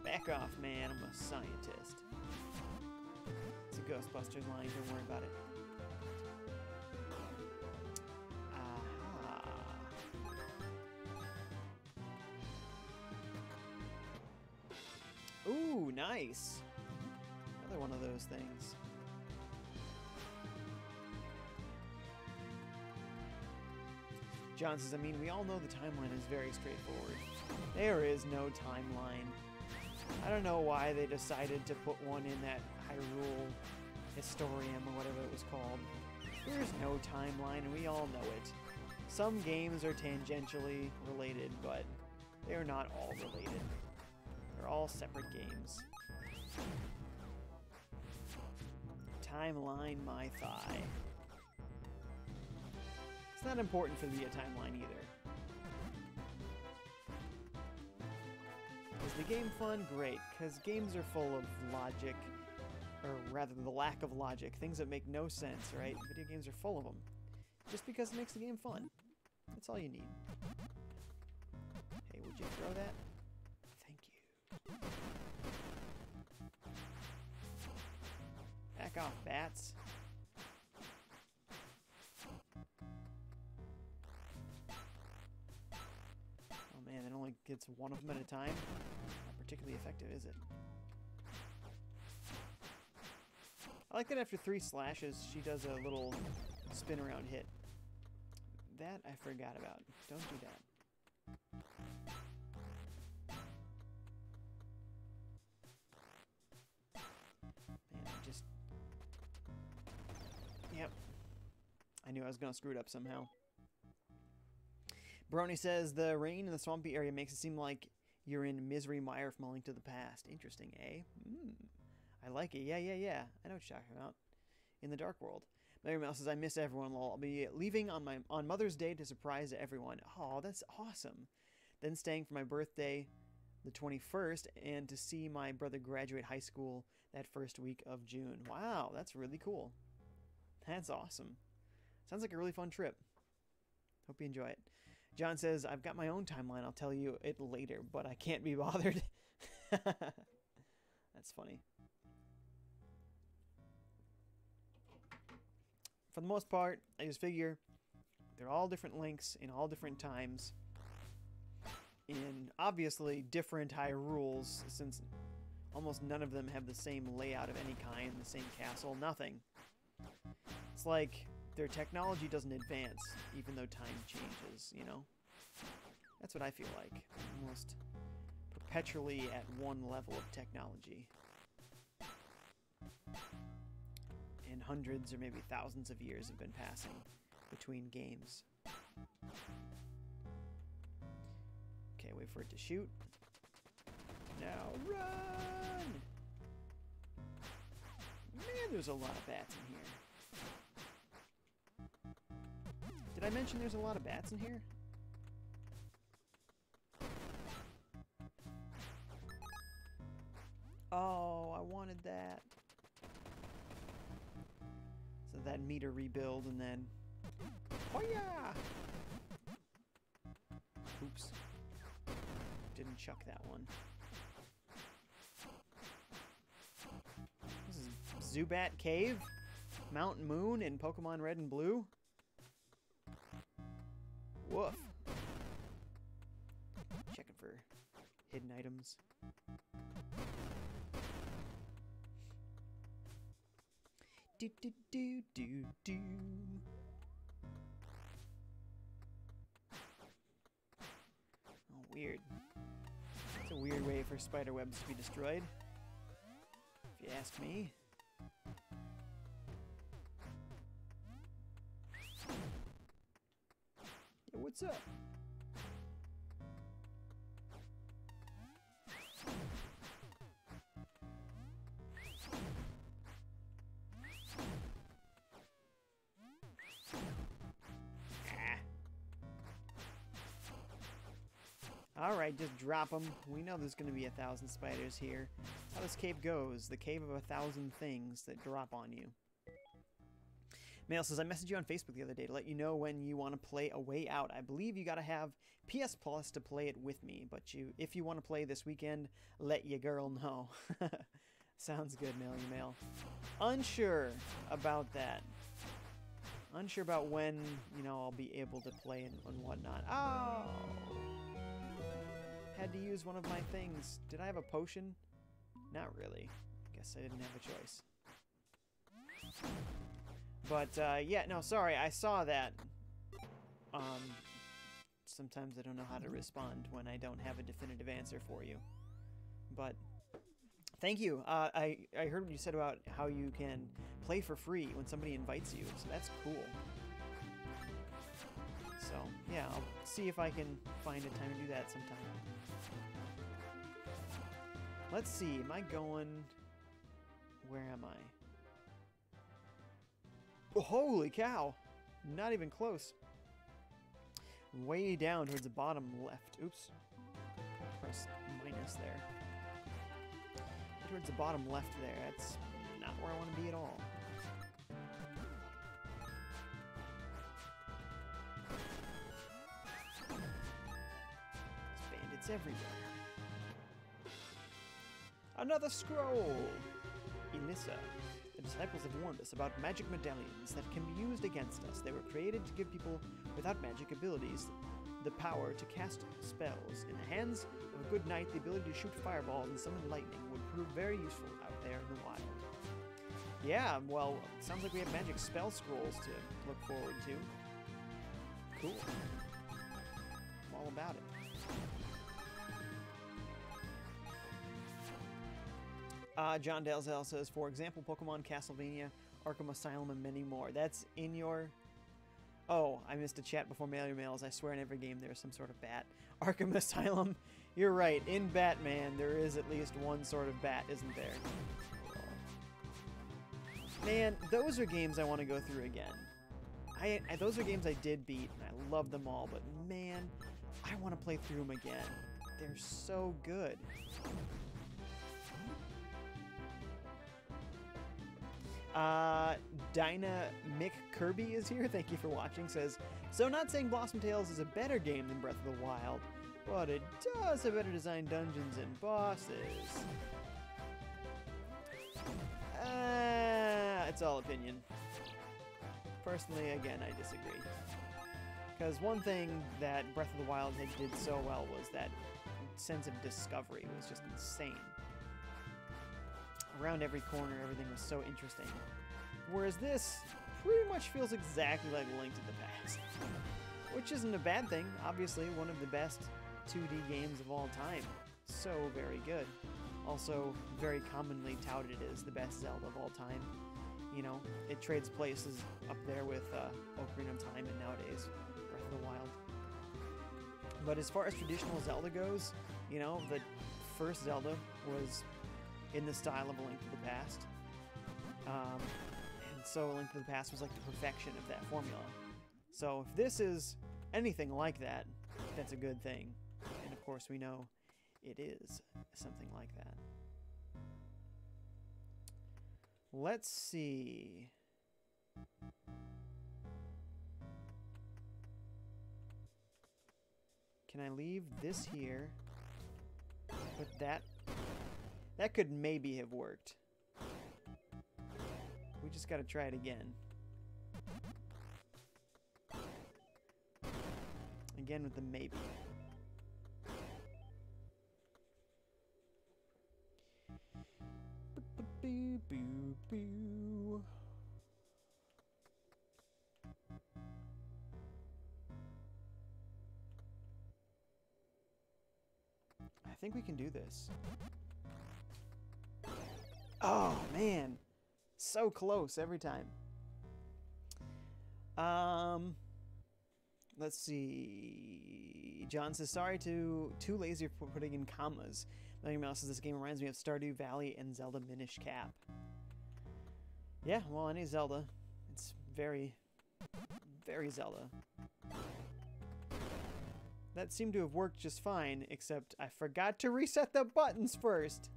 Back off, man. I'm a scientist. It's a Ghostbusters line. Don't worry about it. Aha. Ooh, nice. Another one of those things. John says, I mean, we all know the timeline is very straightforward. There is no timeline. I don't know why they decided to put one in that Hyrule Historium or whatever it was called. There's no timeline, and we all know it. Some games are tangentially related, but they're not all related. They're all separate games. Timeline my thigh. It's not important for the timeline either. Is the game fun? Great, because games are full of logic, or rather the lack of logic, things that make no sense, right? Video games are full of them. Just because it makes the game fun. That's all you need. Hey, would you throw that? Thank you. Back off, bats. Oh man, it only gets one of them at a time. Not particularly effective, is it? I like that after 3 slashes, she does a little spin around hit. That I forgot about. Don't do that. Man, I just... Yep. I knew I was gonna screw it up somehow. Brony says, the rain in the swampy area makes it seem like you're in Misery Mire from A Link to the Past. Interesting, eh? I like it. Yeah. I know what you're talking about. In the Dark World. Mary Mouse says, I miss everyone, lol. I'll be leaving on Mother's Day to surprise everyone. Oh, that's awesome. Then staying for my birthday, the 21st, and to see my brother graduate high school that first week of June. Wow, that's really cool. That's awesome. Sounds like a really fun trip. Hope you enjoy it. John says, I've got my own timeline. I'll tell you it later, but I can't be bothered. That's funny. For the most part, I just figure they're all different links in all different times. In obviously different Hyrules, since almost none of them have the same layout of any kind, the same castle, nothing. It's like their technology doesn't advance, even though time changes, you know? That's what I feel like. Almost perpetually at one level of technology. And hundreds or maybe thousands of years have been passing between games. Okay, wait for it to shoot. Now run! Man, there's a lot of bats in here. Did I mention there's a lot of bats in here? Oh, I wanted that. So that meter rebuild and then... Oh yeah! Oops. Didn't chuck that one. This is Zubat Cave? Mount Moon in Pokemon Red and Blue? Woof. Checking for hidden items. Do do do do do. Oh, weird. It's a weird way for spider webs to be destroyed, if you ask me. Yeah, what's up? Alright, just drop them. We know there's going to be 1,000 spiders here. That's how this cave goes. The cave of 1,000 things that drop on you. Mail says, I messaged you on Facebook the other day to let you know when you want to play A Way Out. I believe you got to have PS Plus to play it with me, but if you want to play this weekend, let your girl know. Sounds good, Mail. Unsure about that. Unsure about when, I'll be able to play and whatnot. Oh! Had to use one of my things. Did I have a potion? Not really. Guess I didn't have a choice. But, yeah, no, sorry, I saw that. Sometimes I don't know how to respond when I don't have a definitive answer for you. But, thank you. I heard what you said about how you can play for free when somebody invites you, so that's cool. So, yeah, I'll see if I can find a time to do that sometime. Let's see, am I going... Where am I? Oh, holy cow! Not even close. Way down towards the bottom left. Oops. Press shyness there. Towards the bottom left there. That's not where I want to be at all. There's bandits everywhere. Another scroll! Elissa. The disciples have warned us about magic medallions that can be used against us. They were created to give people without magic abilities the power to cast spells. In the hands of a good knight, the ability to shoot fireballs and summon lightning would prove very useful out there in the wild. Yeah, well, sounds like we have magic spell scrolls to look forward to. Cool. I'm all about it. John Dalzell says, for example, Pokemon, Castlevania, Arkham Asylum, and many more. That's in your... Oh, I missed a chat before Mail Your Mails. I swear in every game there's some sort of bat. Arkham Asylum, you're right. In Batman, there is at least one sort of bat, isn't there? Man, those are games I want to go through again. Those are games I did beat, and I love them all, but man, I want to play through them again. They're so good. Dinah Mick Kirby is here. Thank you for watching. Says, so not saying Blossom Tales is a better game than Breath of the Wild, but it does have better designed dungeons and bosses. It's all opinion. Personally, again, I disagree. Because one thing that Breath of the Wild did so well was that sense of discovery was just insane. Around every corner, everything was so interesting. Whereas this pretty much feels exactly like Link to the Past. Which isn't a bad thing. Obviously, one of the best 2D games of all time. So very good. Also, very commonly touted as the best Zelda of all time. You know, it trades places up there with Ocarina of Time and nowadays Breath of the Wild. But as far as traditional Zelda goes, you know, the first Zelda was in the style of A Link to the Past. And so A Link to the Past was like the perfection of that formula. So if this is anything like that, that's a good thing. And of course we know it is something like that. Let's see. Can I leave this here? Put that... That could maybe have worked. We just gotta try it again. Again with the maybe. Boo. I think we can do this. Oh, man. So close every time. Let's see. John says, sorry too lazy for putting in commas. Million Mouse says, this game reminds me of Stardew Valley and Zelda Minish Cap. Yeah, well, any Zelda. It's very, very Zelda. That seemed to have worked just fine, except I forgot to reset the buttons first.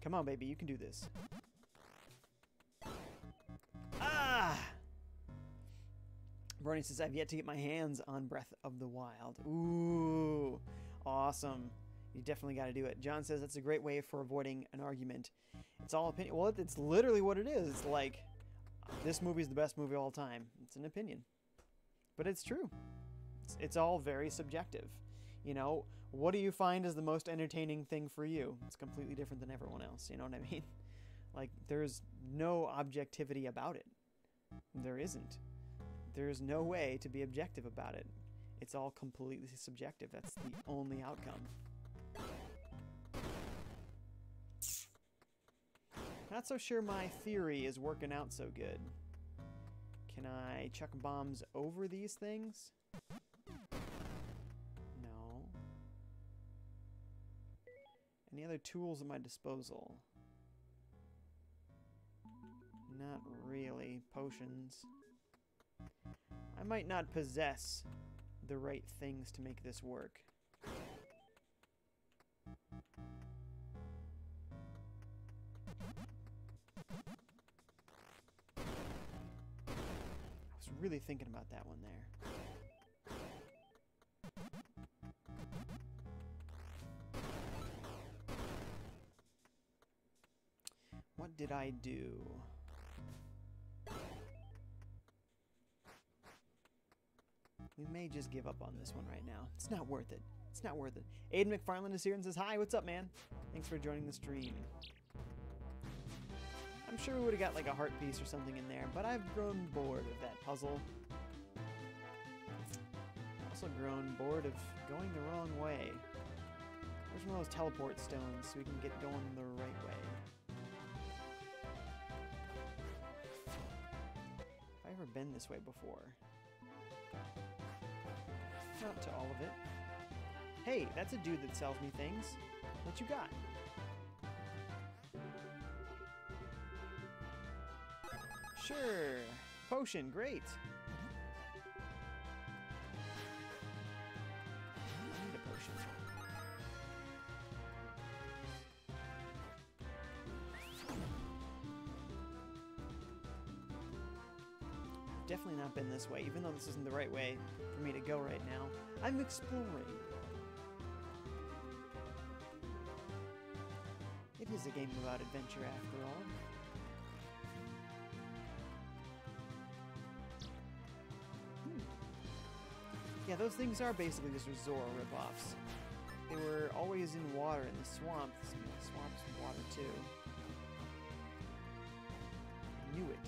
Come on, baby, you can do this. Ah! Brony says, I've yet to get my hands on Breath of the Wild. Ooh, awesome. You definitely got to do it. John says, that's a great way for avoiding an argument. It's all opinion. Well, it's literally what it is. It's like, this movie's the best movie of all time. It's an opinion. But it's true. It's all very subjective. You know, what do you find is the most entertaining thing for you? It's completely different than everyone else. You know what I mean? Like, there's no objectivity about it. There isn't. There's no way to be objective about it. It's all completely subjective. That's the only outcome. Not so sure my theory is working out so good. Can I chuck bombs over these things? No. Any other tools at my disposal? Not really. Potions. I might not possess the right things to make this work. I was really thinking about that one there. What did I do? We may just give up on this one right now. It's not worth it. It's not worth it. Aiden McFarland is here and says, hi, what's up, man? Thanks for joining the stream. I'm sure we would have got like a heart piece or something in there, but I've grown bored of that puzzle. Also grown bored of going the wrong way. Where's one of those teleport stones so we can get going the right way? Have I ever been this way before? Not to all of it. Hey, that's a dude that sells me things. What you got? Sure. Potion, great. I need a potion. Definitely not been this way, even though this isn't the right way for me to go right now. I'm exploring. It is a game about adventure after all. Yeah, those things are basically just Zora ripoffs. They were always in water in the swamp. The swamp's water too. I knew it.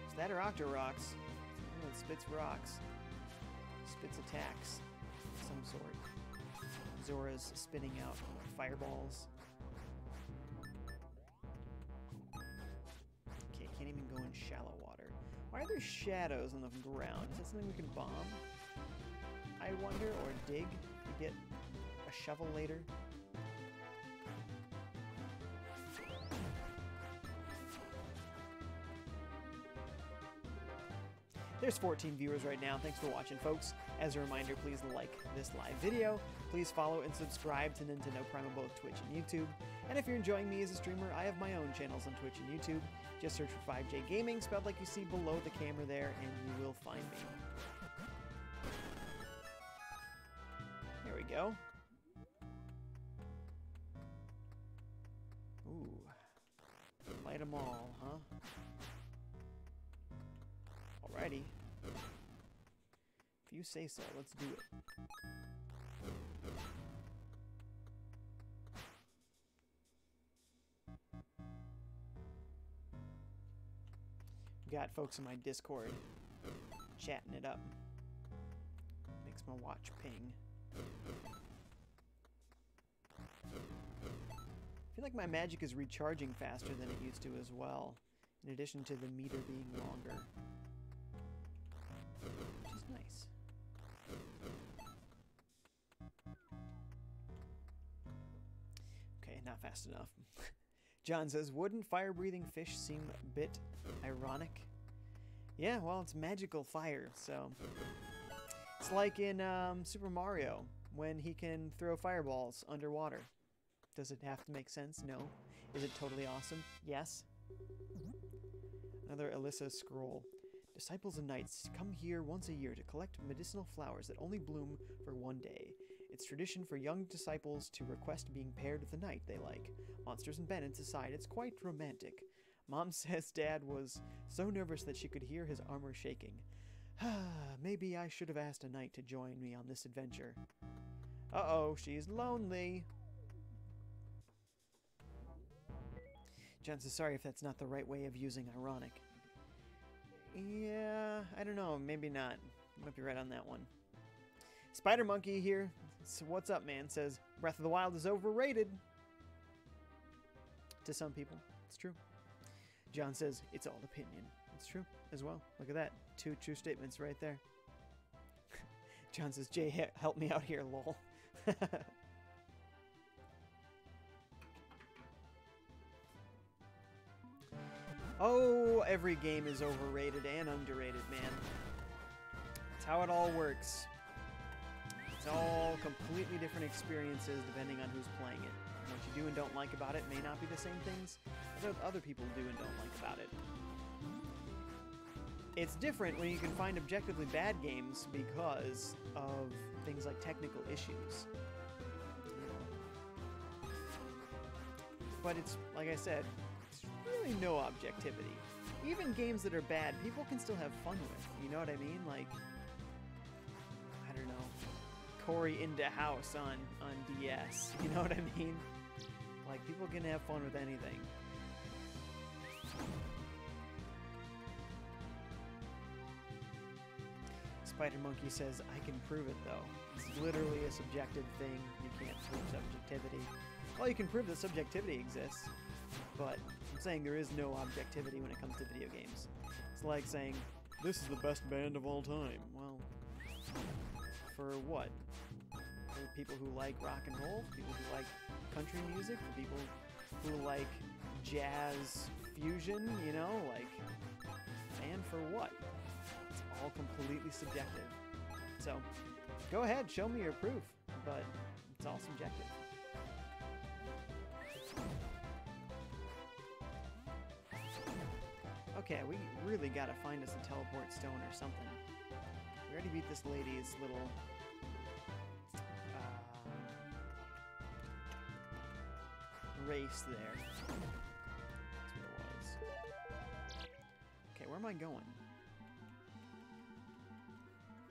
Is that or Octoroks? Something that spits rocks. Spits attacks of some sort. Zora's spitting out fireballs. Okay, can't even go in shallow water. Why are there shadows on the ground? Is that something we can bomb? I wonder, or dig to get a shovel later? There's 14 viewers right now. Thanks for watching, folks. As a reminder, please like this live video. Please follow and subscribe to Nintendo Prime on both Twitch and YouTube. And if you're enjoying me as a streamer, I have my own channels on Twitch and YouTube. Just search for FiveJay Gaming, spelled like you see below the camera there, and you will find me. There we go. Ooh. Light them all, huh? Alrighty. If you say so, let's do it. Got folks in my Discord chatting it up. Makes my watch ping. I feel like my magic is recharging faster than it used to as well, in addition to the meter being longer. Which is nice. Okay, not fast enough. John says, wouldn't fire-breathing fish seem a bit ironic? Yeah, well, it's magical fire, so... It's like in Super Mario, when he can throw fireballs underwater. Does it have to make sense? No. Is it totally awesome? Yes. Another Alyssa scroll. Disciples and knights come here once a year to collect medicinal flowers that only bloom for one day. It's tradition for young disciples to request being paired with a knight they like. Monsters and bandits aside, it's quite romantic. Mom says Dad was so nervous that she could hear his armor shaking. Maybe I should have asked a knight to join me on this adventure. Uh-oh, she's lonely. John says, sorry if that's not the right way of using ironic. Yeah, I don't know, maybe not. You might be right on that one. Spider Monkey here. So what's up, man? Says, Breath of the Wild is overrated. To some people, it's true. John says, it's all opinion. It's true as well. Look at that. Two true statements right there. John says, Jay, help me out here, lol. Oh, every game is overrated and underrated, man. That's how it all works. It's all completely different experiences depending on who's playing it. What you do and don't like about it may not be the same things that other people do and don't like about it. It's different when you can find objectively bad games because of things like technical issues. But it's, like I said, it's really no objectivity. Even games that are bad, people can still have fun with. You know what I mean? Like, I don't know, Corey into House on DS. You know what I mean? Like, people can have fun with anything. Spider Monkey says, I can prove it though. It's literally a subjective thing. You can't prove subjectivity. Well, you can prove that subjectivity exists, but I'm saying there is no objectivity when it comes to video games. It's like saying, this is the best band of all time. Well, for what? For people who like rock and roll? For people who like country music? For people who like jazz fusion, you know? Like, and for what? It's all completely subjective. So, go ahead, show me your proof, but it's all subjective. Okay, we really gotta find us a teleport stone or something. We already beat this lady's little race there. That's what it was. Okay, where am I going?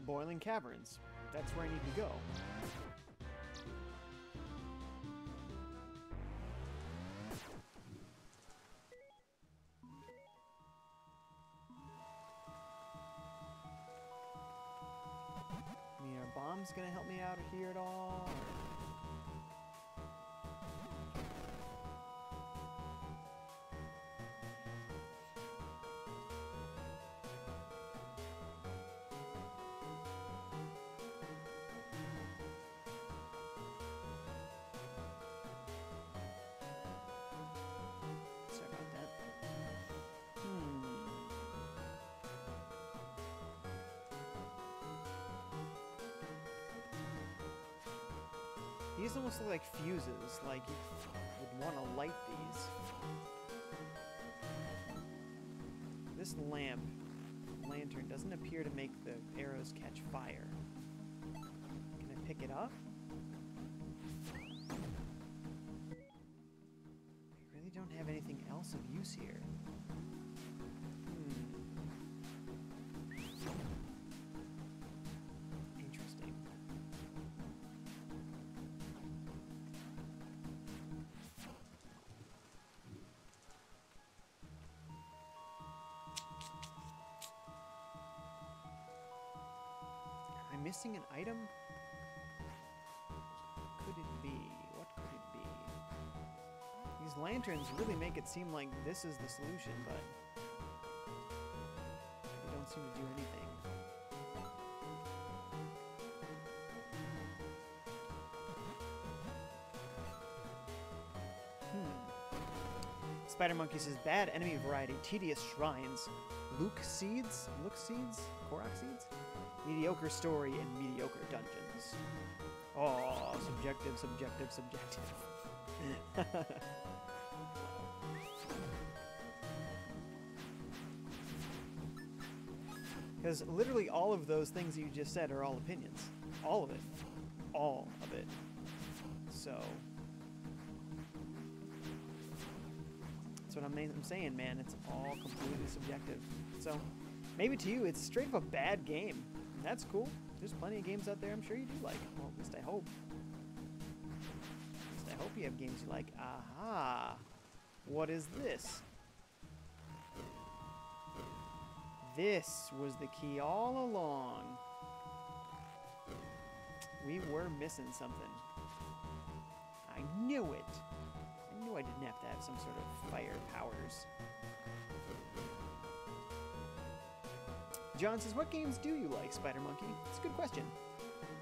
Boiling Caverns. That's where I need to go. I mean, are bombs gonna help me out here at all? Sorry about that. These almost look like fuses, like you would want to light these. This lantern doesn't appear to make the arrows catch fire. Can I pick it up? I really don't have anything else of use here. Interesting. Am I missing an item? Could it be? What could it be? These lanterns really make it seem like this is the solution, but they don't seem to do anything. Spider Monkey says, bad enemy variety, tedious shrines, Luke seeds? Korok seeds? Mediocre story and mediocre dungeons. Oh, subjective. Because literally all of those things you just said are all opinions. All of it. All of it. So... that's what I'm saying, man. It's all completely subjective. So, maybe to you, it's straight up a bad game. And that's cool. There's plenty of games out there I'm sure you do like. Well, at least I hope. At least I hope you have games you like. Aha! What is this? This was the key all along. We were missing something. I knew it. I knew I didn't have to have some sort of fire powers. John says, what games do you like, Spider Monkey? It's a good question.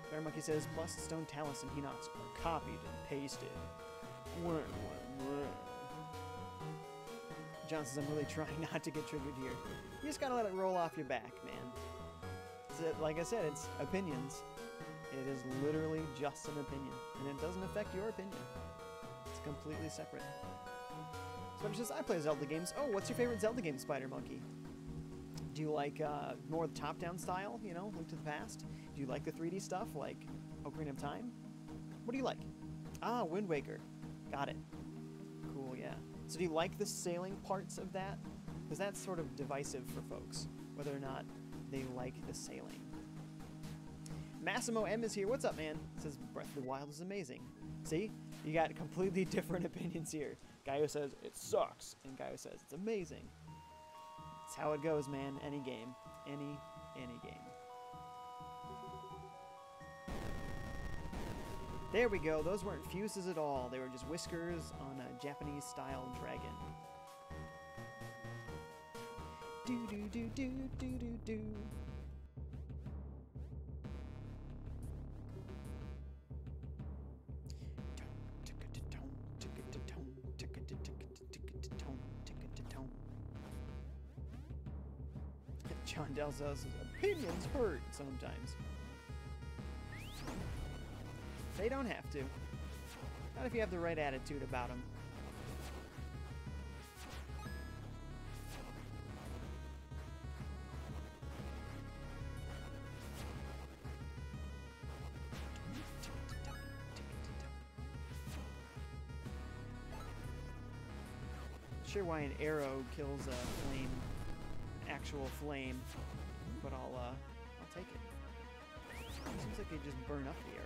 Spider Monkey says, plus Stone Talus and Hinox are copied and pasted. John says, I'm really trying not to get triggered here. You just gotta let it roll off your back, man. Like I said, it's opinions. It is literally just an opinion, and it doesn't affect your opinion. It's completely separate. So it's just, I play Zelda games. Oh, what's your favorite Zelda game, Spider Monkey? Do you like more top-down style, you know, Link to the Past? Do you like the 3D stuff, like Ocarina of Time? What do you like? Ah, Wind Waker. Got it. Cool, yeah. So do you like the sailing parts of that? Because that's sort of divisive for folks, whether or not they like the sailing. Massimo M is here. What's up, man? Says Breath of the Wild is amazing. See? You got completely different opinions here. Guy who says it sucks, and guy who says it's amazing. It's how it goes, man. Any game. Any game. There we go. Those weren't fuses at all. They were just whiskers on a Japanese-style dragon. Do-do-do-do-do-do-do. John Dell says opinions hurt sometimes. They don't have to. Not if you have the right attitude about them. Not sure why an arrow kills a flame, actual flame, but I'll take it. Seems like they just burn up the arrow.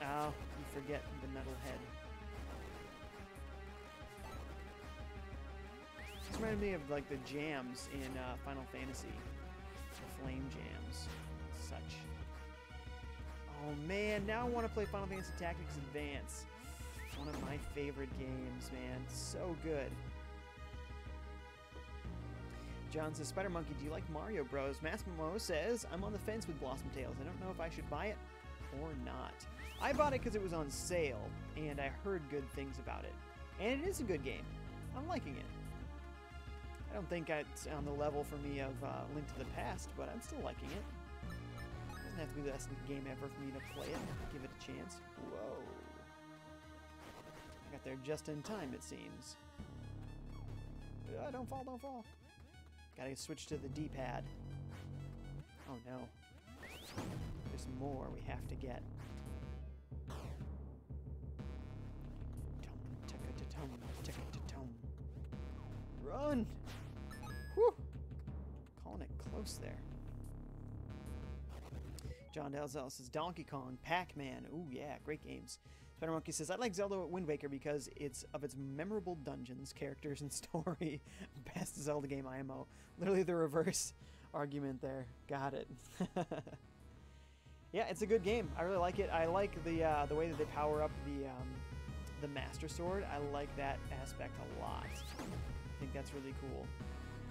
Oh, you forget the metal head. This reminded me of like the jams in Final Fantasy. The flame jams. Such. Oh man, now I want to play Final Fantasy Tactics Advance. One of my favorite games, man. So good. John says, Spider Monkey, do you like Mario Bros? Massimo says, I'm on the fence with Blossom Tales. I don't know if I should buy it or not. I bought it because it was on sale, and I heard good things about it. And it is a good game. I'm liking it. I don't think it's on the level for me of Link to the Past, but I'm still liking it. Doesn't have to be the best game ever for me to play it. Give it a chance. Whoa. I got there just in time, it seems. Don't fall, don't fall. Gotta switch to the D-pad. Oh no. There's more we have to get. Run! Whew! Calling it close there. John Dalzell says Donkey Kong, Pac-Man. Ooh yeah, great games. Spider Monkey says, I like Zelda Wind Waker because it's memorable dungeons, characters, and story. Best Zelda game IMO. Literally the reverse argument there. Got it. Yeah, it's a good game. I really like it. I like the way that they power up the Master Sword. I like that aspect a lot. I think that's really cool.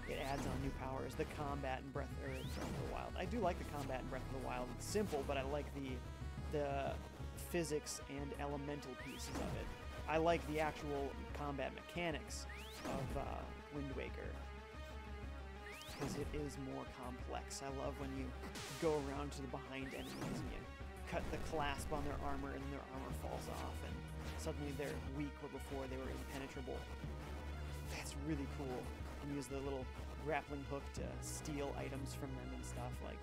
It adds on new powers. The combat in Breath of the Wild. I do like the combat in Breath of the Wild. It's simple, but I like the physics and elemental pieces of it. I like the actual combat mechanics of Wind Waker because it is more complex. I love when you go around to the behind enemies and you cut the clasp on their armor and their armor falls off and suddenly they're weak where before they were impenetrable. That's really cool. You can use the little grappling hook to steal items from them and stuff. Like,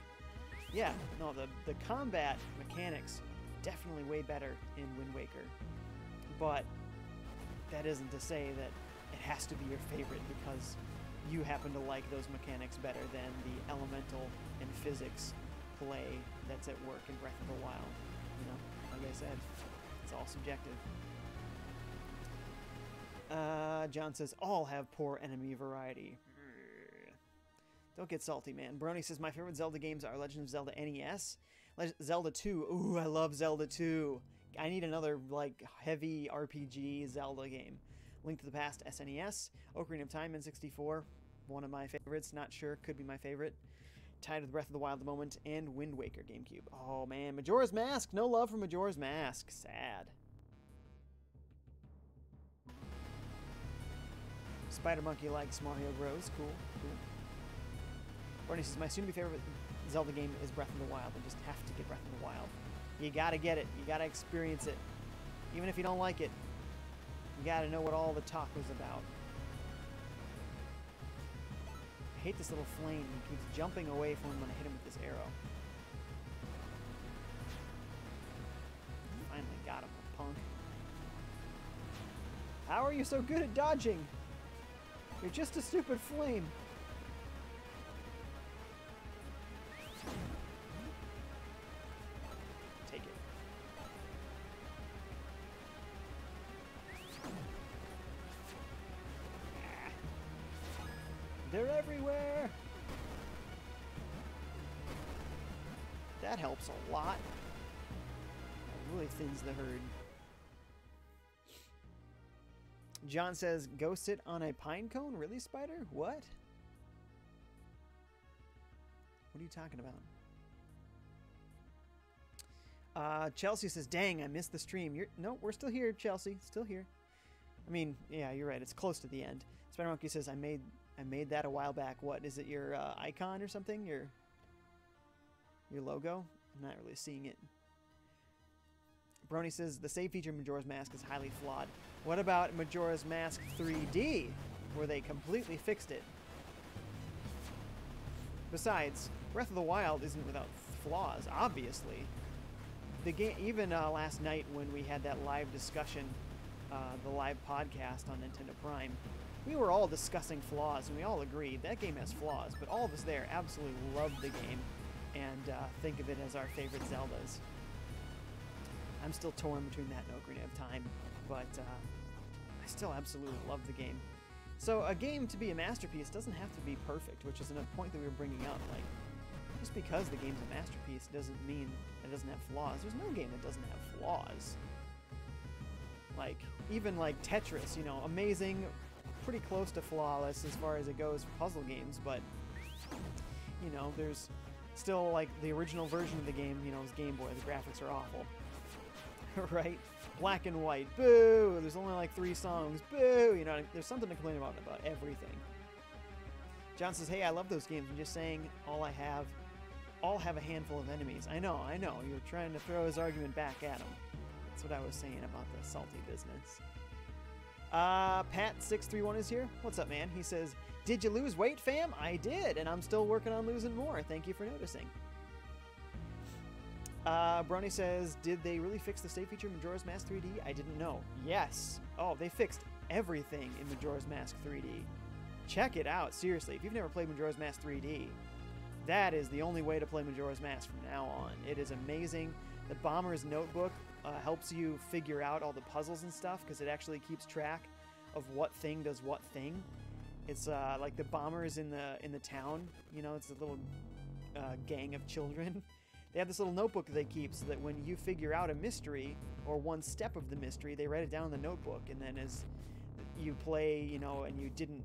yeah, no, the combat mechanics definitely way better in Wind Waker, but that isn't to say that it has to be your favorite because you happen to like those mechanics better than the elemental and physics play that's at work in Breath of the Wild. You know, like I said, it's all subjective. John says, all have poor enemy variety. Don't get salty, man. Brony says, my favorite Zelda games are Legend of Zelda NES, Zelda 2. Ooh, I love Zelda 2. I need another, like, heavy RPG Zelda game. Link to the Past SNES, Ocarina of Time N64, one of my favorites. Not sure, could be my favorite. Tied with Breath of the Wild at the moment, and Wind Waker GameCube. Oh, man. Majora's Mask. No love for Majora's Mask. Sad. Spider Monkey likes Mario Bros. Cool, cool. Bernie says, my soon-to-be favorite Zelda game is Breath of the Wild. I just have to get Breath of the Wild. You gotta get it. You gotta experience it. Even if you don't like it, you gotta know what all the talk was about. I hate this little flame. He keeps jumping away from him when I hit him with this arrow. Finally got him, punk. How are you so good at dodging? You're just a stupid flame. Take it. They're everywhere. That helps a lot. It really thins the herd. John says, go sit on a pine cone? Really, Spider? What? What are you talking about? Chelsea says, dang, I missed the stream. No, we're still here, Chelsea. Still here. I mean, yeah, you're right. It's close to the end. Spider Monkey says, I made that a while back. What, is it your icon or something? Your logo? I'm not really seeing it. Brony says, the save feature in Majora's Mask is highly flawed. What about Majora's Mask 3D, where they completely fixed it? Besides, Breath of the Wild isn't without flaws, obviously. The game, even last night when we had that live discussion, the live podcast on Nintendo Prime, we were all discussing flaws, and we all agreed that game has flaws, but all of us there absolutely love the game and think of it as our favorite Zeldas. I'm still torn between that and Ocarina of Time, but I still absolutely love the game. So a game to be a masterpiece doesn't have to be perfect, which is a point that we were bringing up. Like, just because the game's a masterpiece doesn't mean it doesn't have flaws. There's no game that doesn't have flaws. Like, even like Tetris, you know, amazing, pretty close to flawless as far as it goes for puzzle games, but, you know, there's still, like, the original version of the game, you know, is Game Boy. The graphics are awful. Right? Black and white. Boo! There's only like 3 songs. Boo! You know, there's something to complain about everything. John says, hey, I love those games. I'm just saying all have a handful of enemies. I know. You're trying to throw his argument back at him. That's what I was saying about the salty business. Pat631 is here. What's up, man? He says, did you lose weight, fam? I did, and I'm still working on losing more. Thank you for noticing. Brony says, did they really fix the save feature in Majora's Mask 3D? I didn't know. Yes. Oh, they fixed everything in Majora's Mask 3D. Check it out, seriously. If you've never played Majora's Mask 3D, that is the only way to play Majora's Mask from now on. It is amazing. The Bomber's Notebook helps you figure out all the puzzles and stuff, because it actually keeps track of what thing does what thing. It's like the bombers in the town, you know, it's a little gang of children. They have this little notebook that they keep so that when you figure out a mystery or one step of the mystery, they write it down in the notebook. And then as you play, you know, and you didn't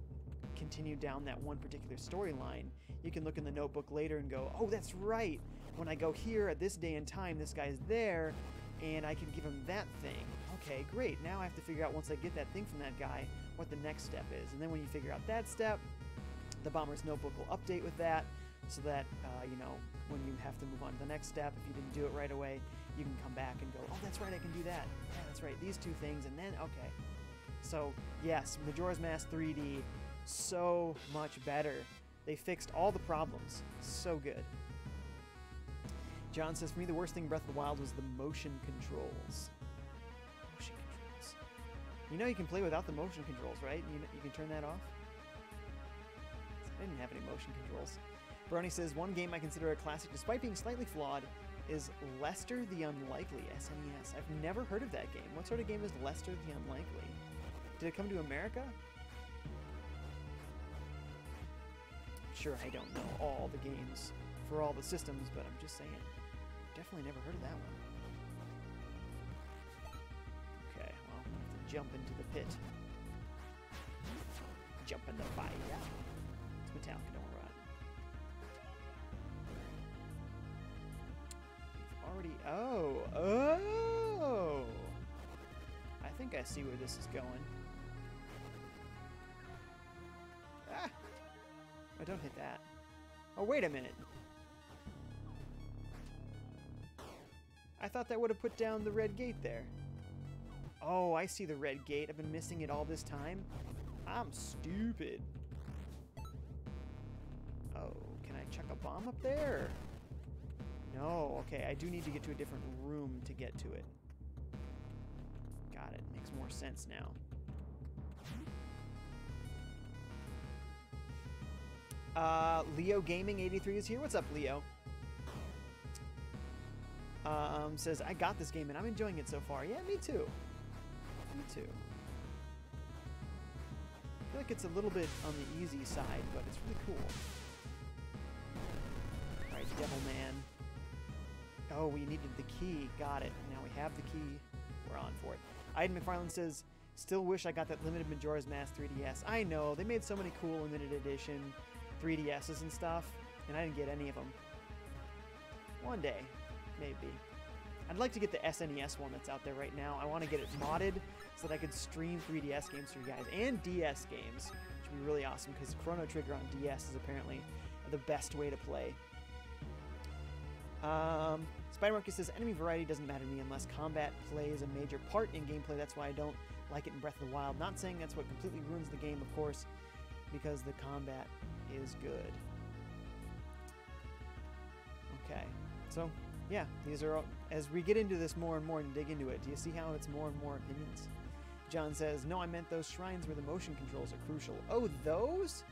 continue down that one particular storyline, you can look in the notebook later and go, oh, that's right. When I go here at this day and time, this guy's there, and I can give him that thing. Okay, great. Now I have to figure out, once I get that thing from that guy, what the next step is. And then when you figure out that step, the Bomber's Notebook will update with that, so that, you know, when you have to move on to the next step, if you didn't do it right away, you can come back and go, oh, that's right, I can do that. Yeah, that's right, these 2 things, and then, okay. So, yes, Majora's Mask 3D, so much better. They fixed all the problems. So good. John says, for me, the worst thing in Breath of the Wild was the motion controls. Motion controls. You know you can play without the motion controls, right? You can turn that off? I didn't have any motion controls. Brony says, one game I consider a classic despite being slightly flawed is Lester the Unlikely, SNES. I've never heard of that game. What sort of game is Lester the Unlikely? Did it come to America? Sure, I don't know all the games for all the systems, but I'm just saying. Definitely never heard of that one. Okay, well, I'm gonna have to jump into the pit. Jump in the fire. It's Metallica, don't run. We've already... Oh! I think I see where this is going. don't hit that. Oh, wait a minute. I thought that would have put down the red gate there. Oh, I see the red gate. I've been missing it all this time. I'm stupid. Oh, can I chuck a bomb up there? No, okay, I do need to get to a different room to get to it. Got it, makes more sense now. Leo Gaming 83 is here. What's up, Leo? Says, I got this game and I'm enjoying it so far. Yeah, me too. Me too. I feel like it's a little bit on the easy side, but it's really cool. Alright, Devil Man. Oh, we needed the key. Got it. Now we have the key. We're on for it. Aiden McFarland says, still wish I got that limited Majora's Mask 3DS. I know, they made so many cool limited edition 3DSs and stuff, and I didn't get any of them. One day, maybe. I'd like to get the SNES one that's out there right now. I want to get it modded so that I could stream 3DS games for you guys, and DS games, which would be really awesome, because Chrono Trigger on DS is apparently the best way to play. Spider Monkey says, enemy variety doesn't matter to me unless combat plays a major part in gameplay. That's why I don't like it in Breath of the Wild. Not saying that's what completely ruins the game, of course, because the combat is good. Okay, so yeah, these are all, as we get into this more and more and dig into it, do you see how it's more and more opinions? John says, no, I meant those shrines where the motion controls are crucial. Oh, those?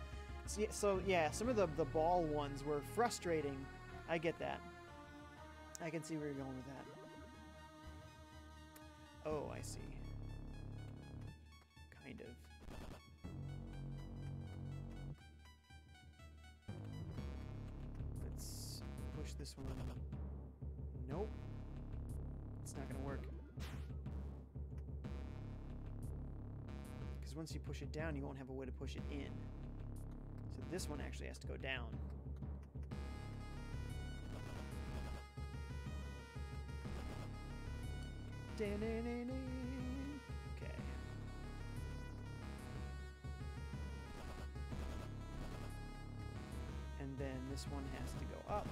So yeah, some of the ball ones were frustrating. I get that. I can see where you're going with that. Oh, I see. Kind of. Let's push this one. Nope. It's not going to work. Because once you push it down, you won't have a way to push it in. So this one actually has to go down. Okay. And then this one has to go up.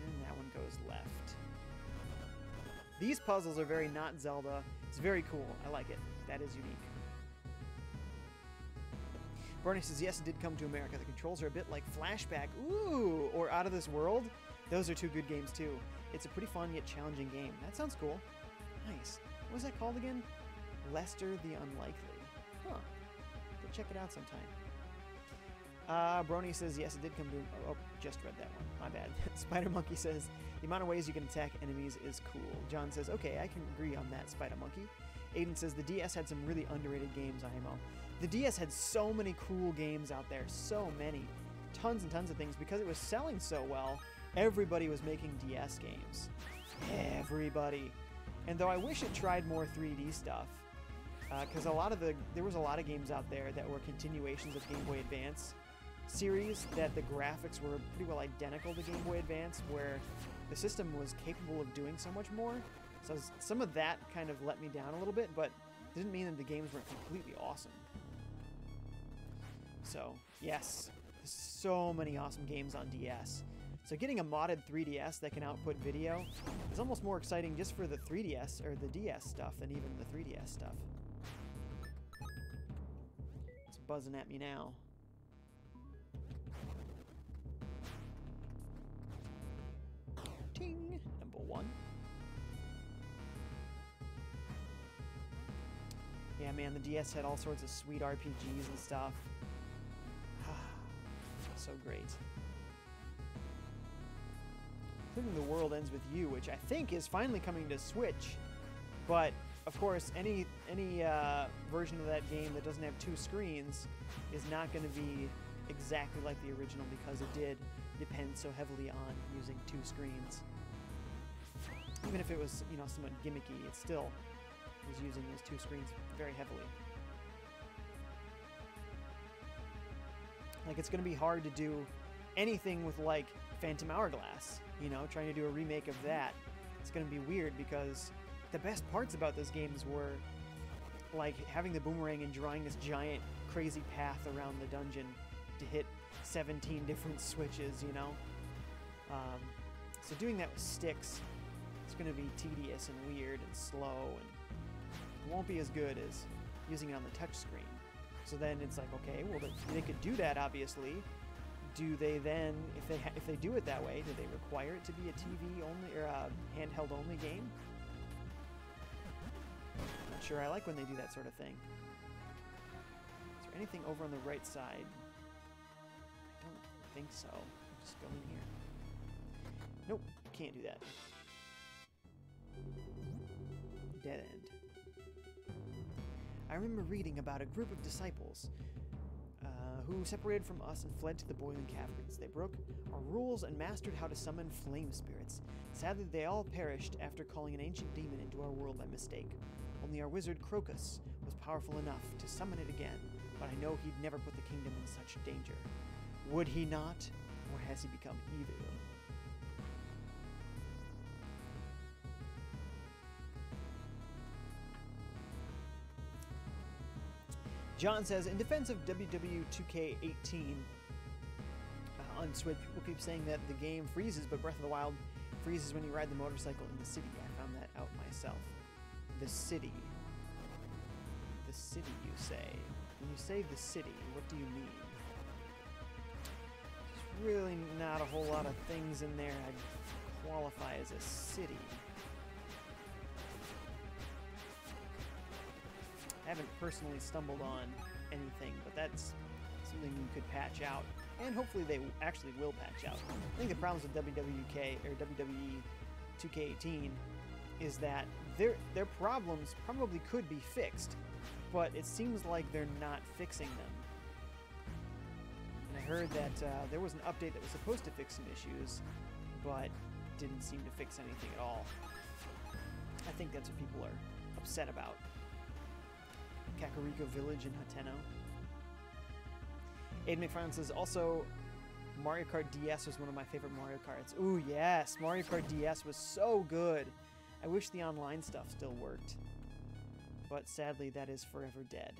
And that one goes left. These puzzles are very not Zelda. It's very cool. I like it. That is unique. Bernie says, yes, it did come to America. The controls are a bit like Flashback. Ooh! Or Out of This World. Those are two good games, too. It's a pretty fun yet challenging game. That sounds cool. Nice. What was that called again? Lester the Unlikely. Huh. Go check it out sometime. Brony says, yes, it did come to... Oh, just read that one. My bad. Spider Monkey says, the amount of ways you can attack enemies is cool. John says, okay, I can agree on that, Spider Monkey. Aiden says, the DS had some really underrated games, IMO. The DS had so many cool games out there. So many. Tons and tons of things. Because it was selling so well, everybody was making DS games. Everybody. And though I wish it tried more 3D stuff, because there was a lot of games out there that were continuations of Game Boy Advance series that the graphics were pretty well identical to Game Boy Advance, where the system was capable of doing so much more. So some of that kind of let me down a little bit, but didn't mean that the games weren't completely awesome. So, yes, so many awesome games on DS. So getting a modded 3DS that can output video is almost more exciting just for the 3DS or the DS stuff than even the 3DS stuff. It's buzzing at me now. Ting! Number 1. Yeah, man, the DS had all sorts of sweet RPGs and stuff. So great. Including The World Ends With You, which I think is finally coming to Switch. But, of course, any version of that game that doesn't have 2 screens is not going to be exactly like the original, because it did depend so heavily on using 2 screens. Even if it was, you know, somewhat gimmicky, it still was using those 2 screens very heavily. Like, it's going to be hard to do anything with, like, Phantom Hourglass, you know, trying to do a remake of that. It's going to be weird, because the best parts about those games were, like, having the boomerang and drawing this giant crazy path around the dungeon to hit 17 different switches, you know? So doing that with sticks, it's going to be tedious and weird and slow, and it won't be as good as using it on the touch screen. So then it's like, okay, well, they could do that, obviously. Do they then, if they do it that way, do they require it to be a TV only or a handheld only game? Not sure I like when they do that sort of thing. Is there anything over on the right side? I don't think so. Just go in here. Nope, can't do that. Dead end. I remember reading about a group of disciples who separated from us and fled to the boiling caverns. They broke our rules and mastered how to summon flame spirits. Sadly, they all perished after calling an ancient demon into our world by mistake. Only our wizard Crocus was powerful enough to summon it again, but I know he'd never put the kingdom in such danger. Would he not? Or has he become evil? John says, in defense of WWE 2K18 on Switch, people keep saying that the game freezes, but Breath of the Wild freezes when you ride the motorcycle in the city. I found that out myself. The city. The city, you say. When you say the city, what do you mean? There's really not a whole lot of things in there I'd qualify as a city. I haven't personally stumbled on anything, but that's something you could patch out, and hopefully they actually will patch out. I think the problems with WWK or WWE 2K18 is that their problems probably could be fixed, but it seems like they're not fixing them. And I heard that there was an update that was supposed to fix some issues, but didn't seem to fix anything at all. I think that's what people are upset about. Kakariko Village in Hateno. Aiden McFarland says, also, Mario Kart DS was one of my favorite Mario Karts. Ooh, yes, Mario Kart DS was so good. I wish the online stuff still worked. But sadly, that is forever dead.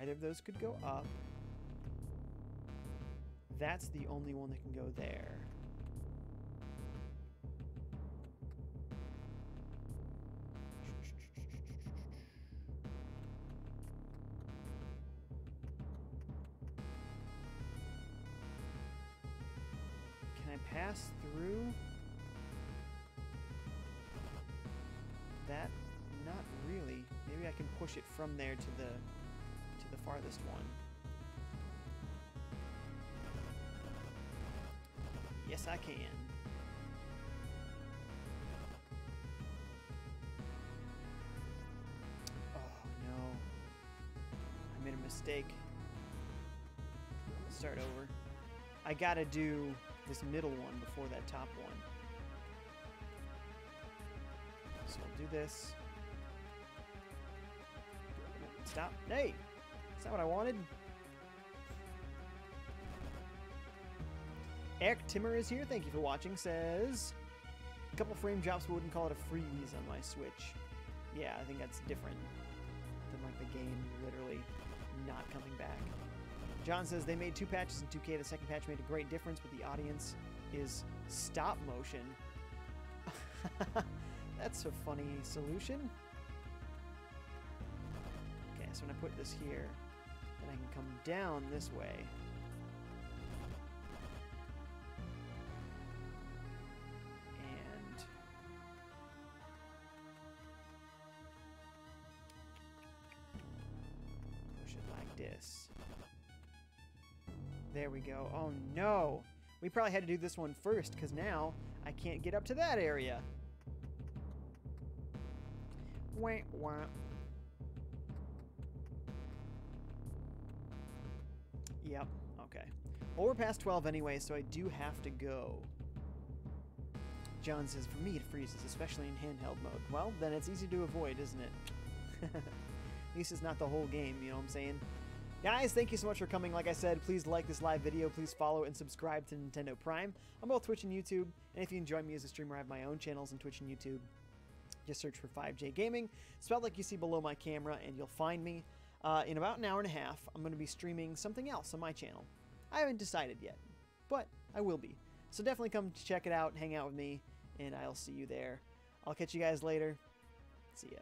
Either of those could go up. That's the only one that can go there. Pass through that? Not really. Maybe I can push it from there to the farthest one. Yes, I can. Oh no. I made a mistake. Start over. I gotta do this middle one before that top one. So I'll do this. Stop. Hey! That's not what I wanted. Eric Timmer is here. Thank you for watching. Says, a couple frame drops, but wouldn't call it a freeze on my Switch. Yeah, I think that's different than like the game literally not coming back. John says they made 2 patches in 2K. The second patch made a great difference, but the audience is stop motion. That's a funny solution. Okay, so when I put this here, then I can come down this way. And push it like this. There we go. Oh no! We probably had to do this one first, because now I can't get up to that area. Wah, wah. Yep, okay. Well, we're past 12 anyway, so I do have to go. John says, for me it freezes, especially in handheld mode. Well, then it's easy to avoid, isn't it? At least it's not the whole game, you know what I'm saying? Guys, thank you so much for coming. Like I said, please like this live video. Please follow and subscribe to Nintendo Prime on both Twitch and YouTube. And if you enjoy me as a streamer, I have my own channels on Twitch and YouTube. Just search for FiveJay Gaming, spelled like you see below my camera, and you'll find me. In about an hour and a half, I'm going to be streaming something else on my channel. I haven't decided yet, but I will be. So definitely come check it out, hang out with me, and I'll see you there. I'll catch you guys later. See ya.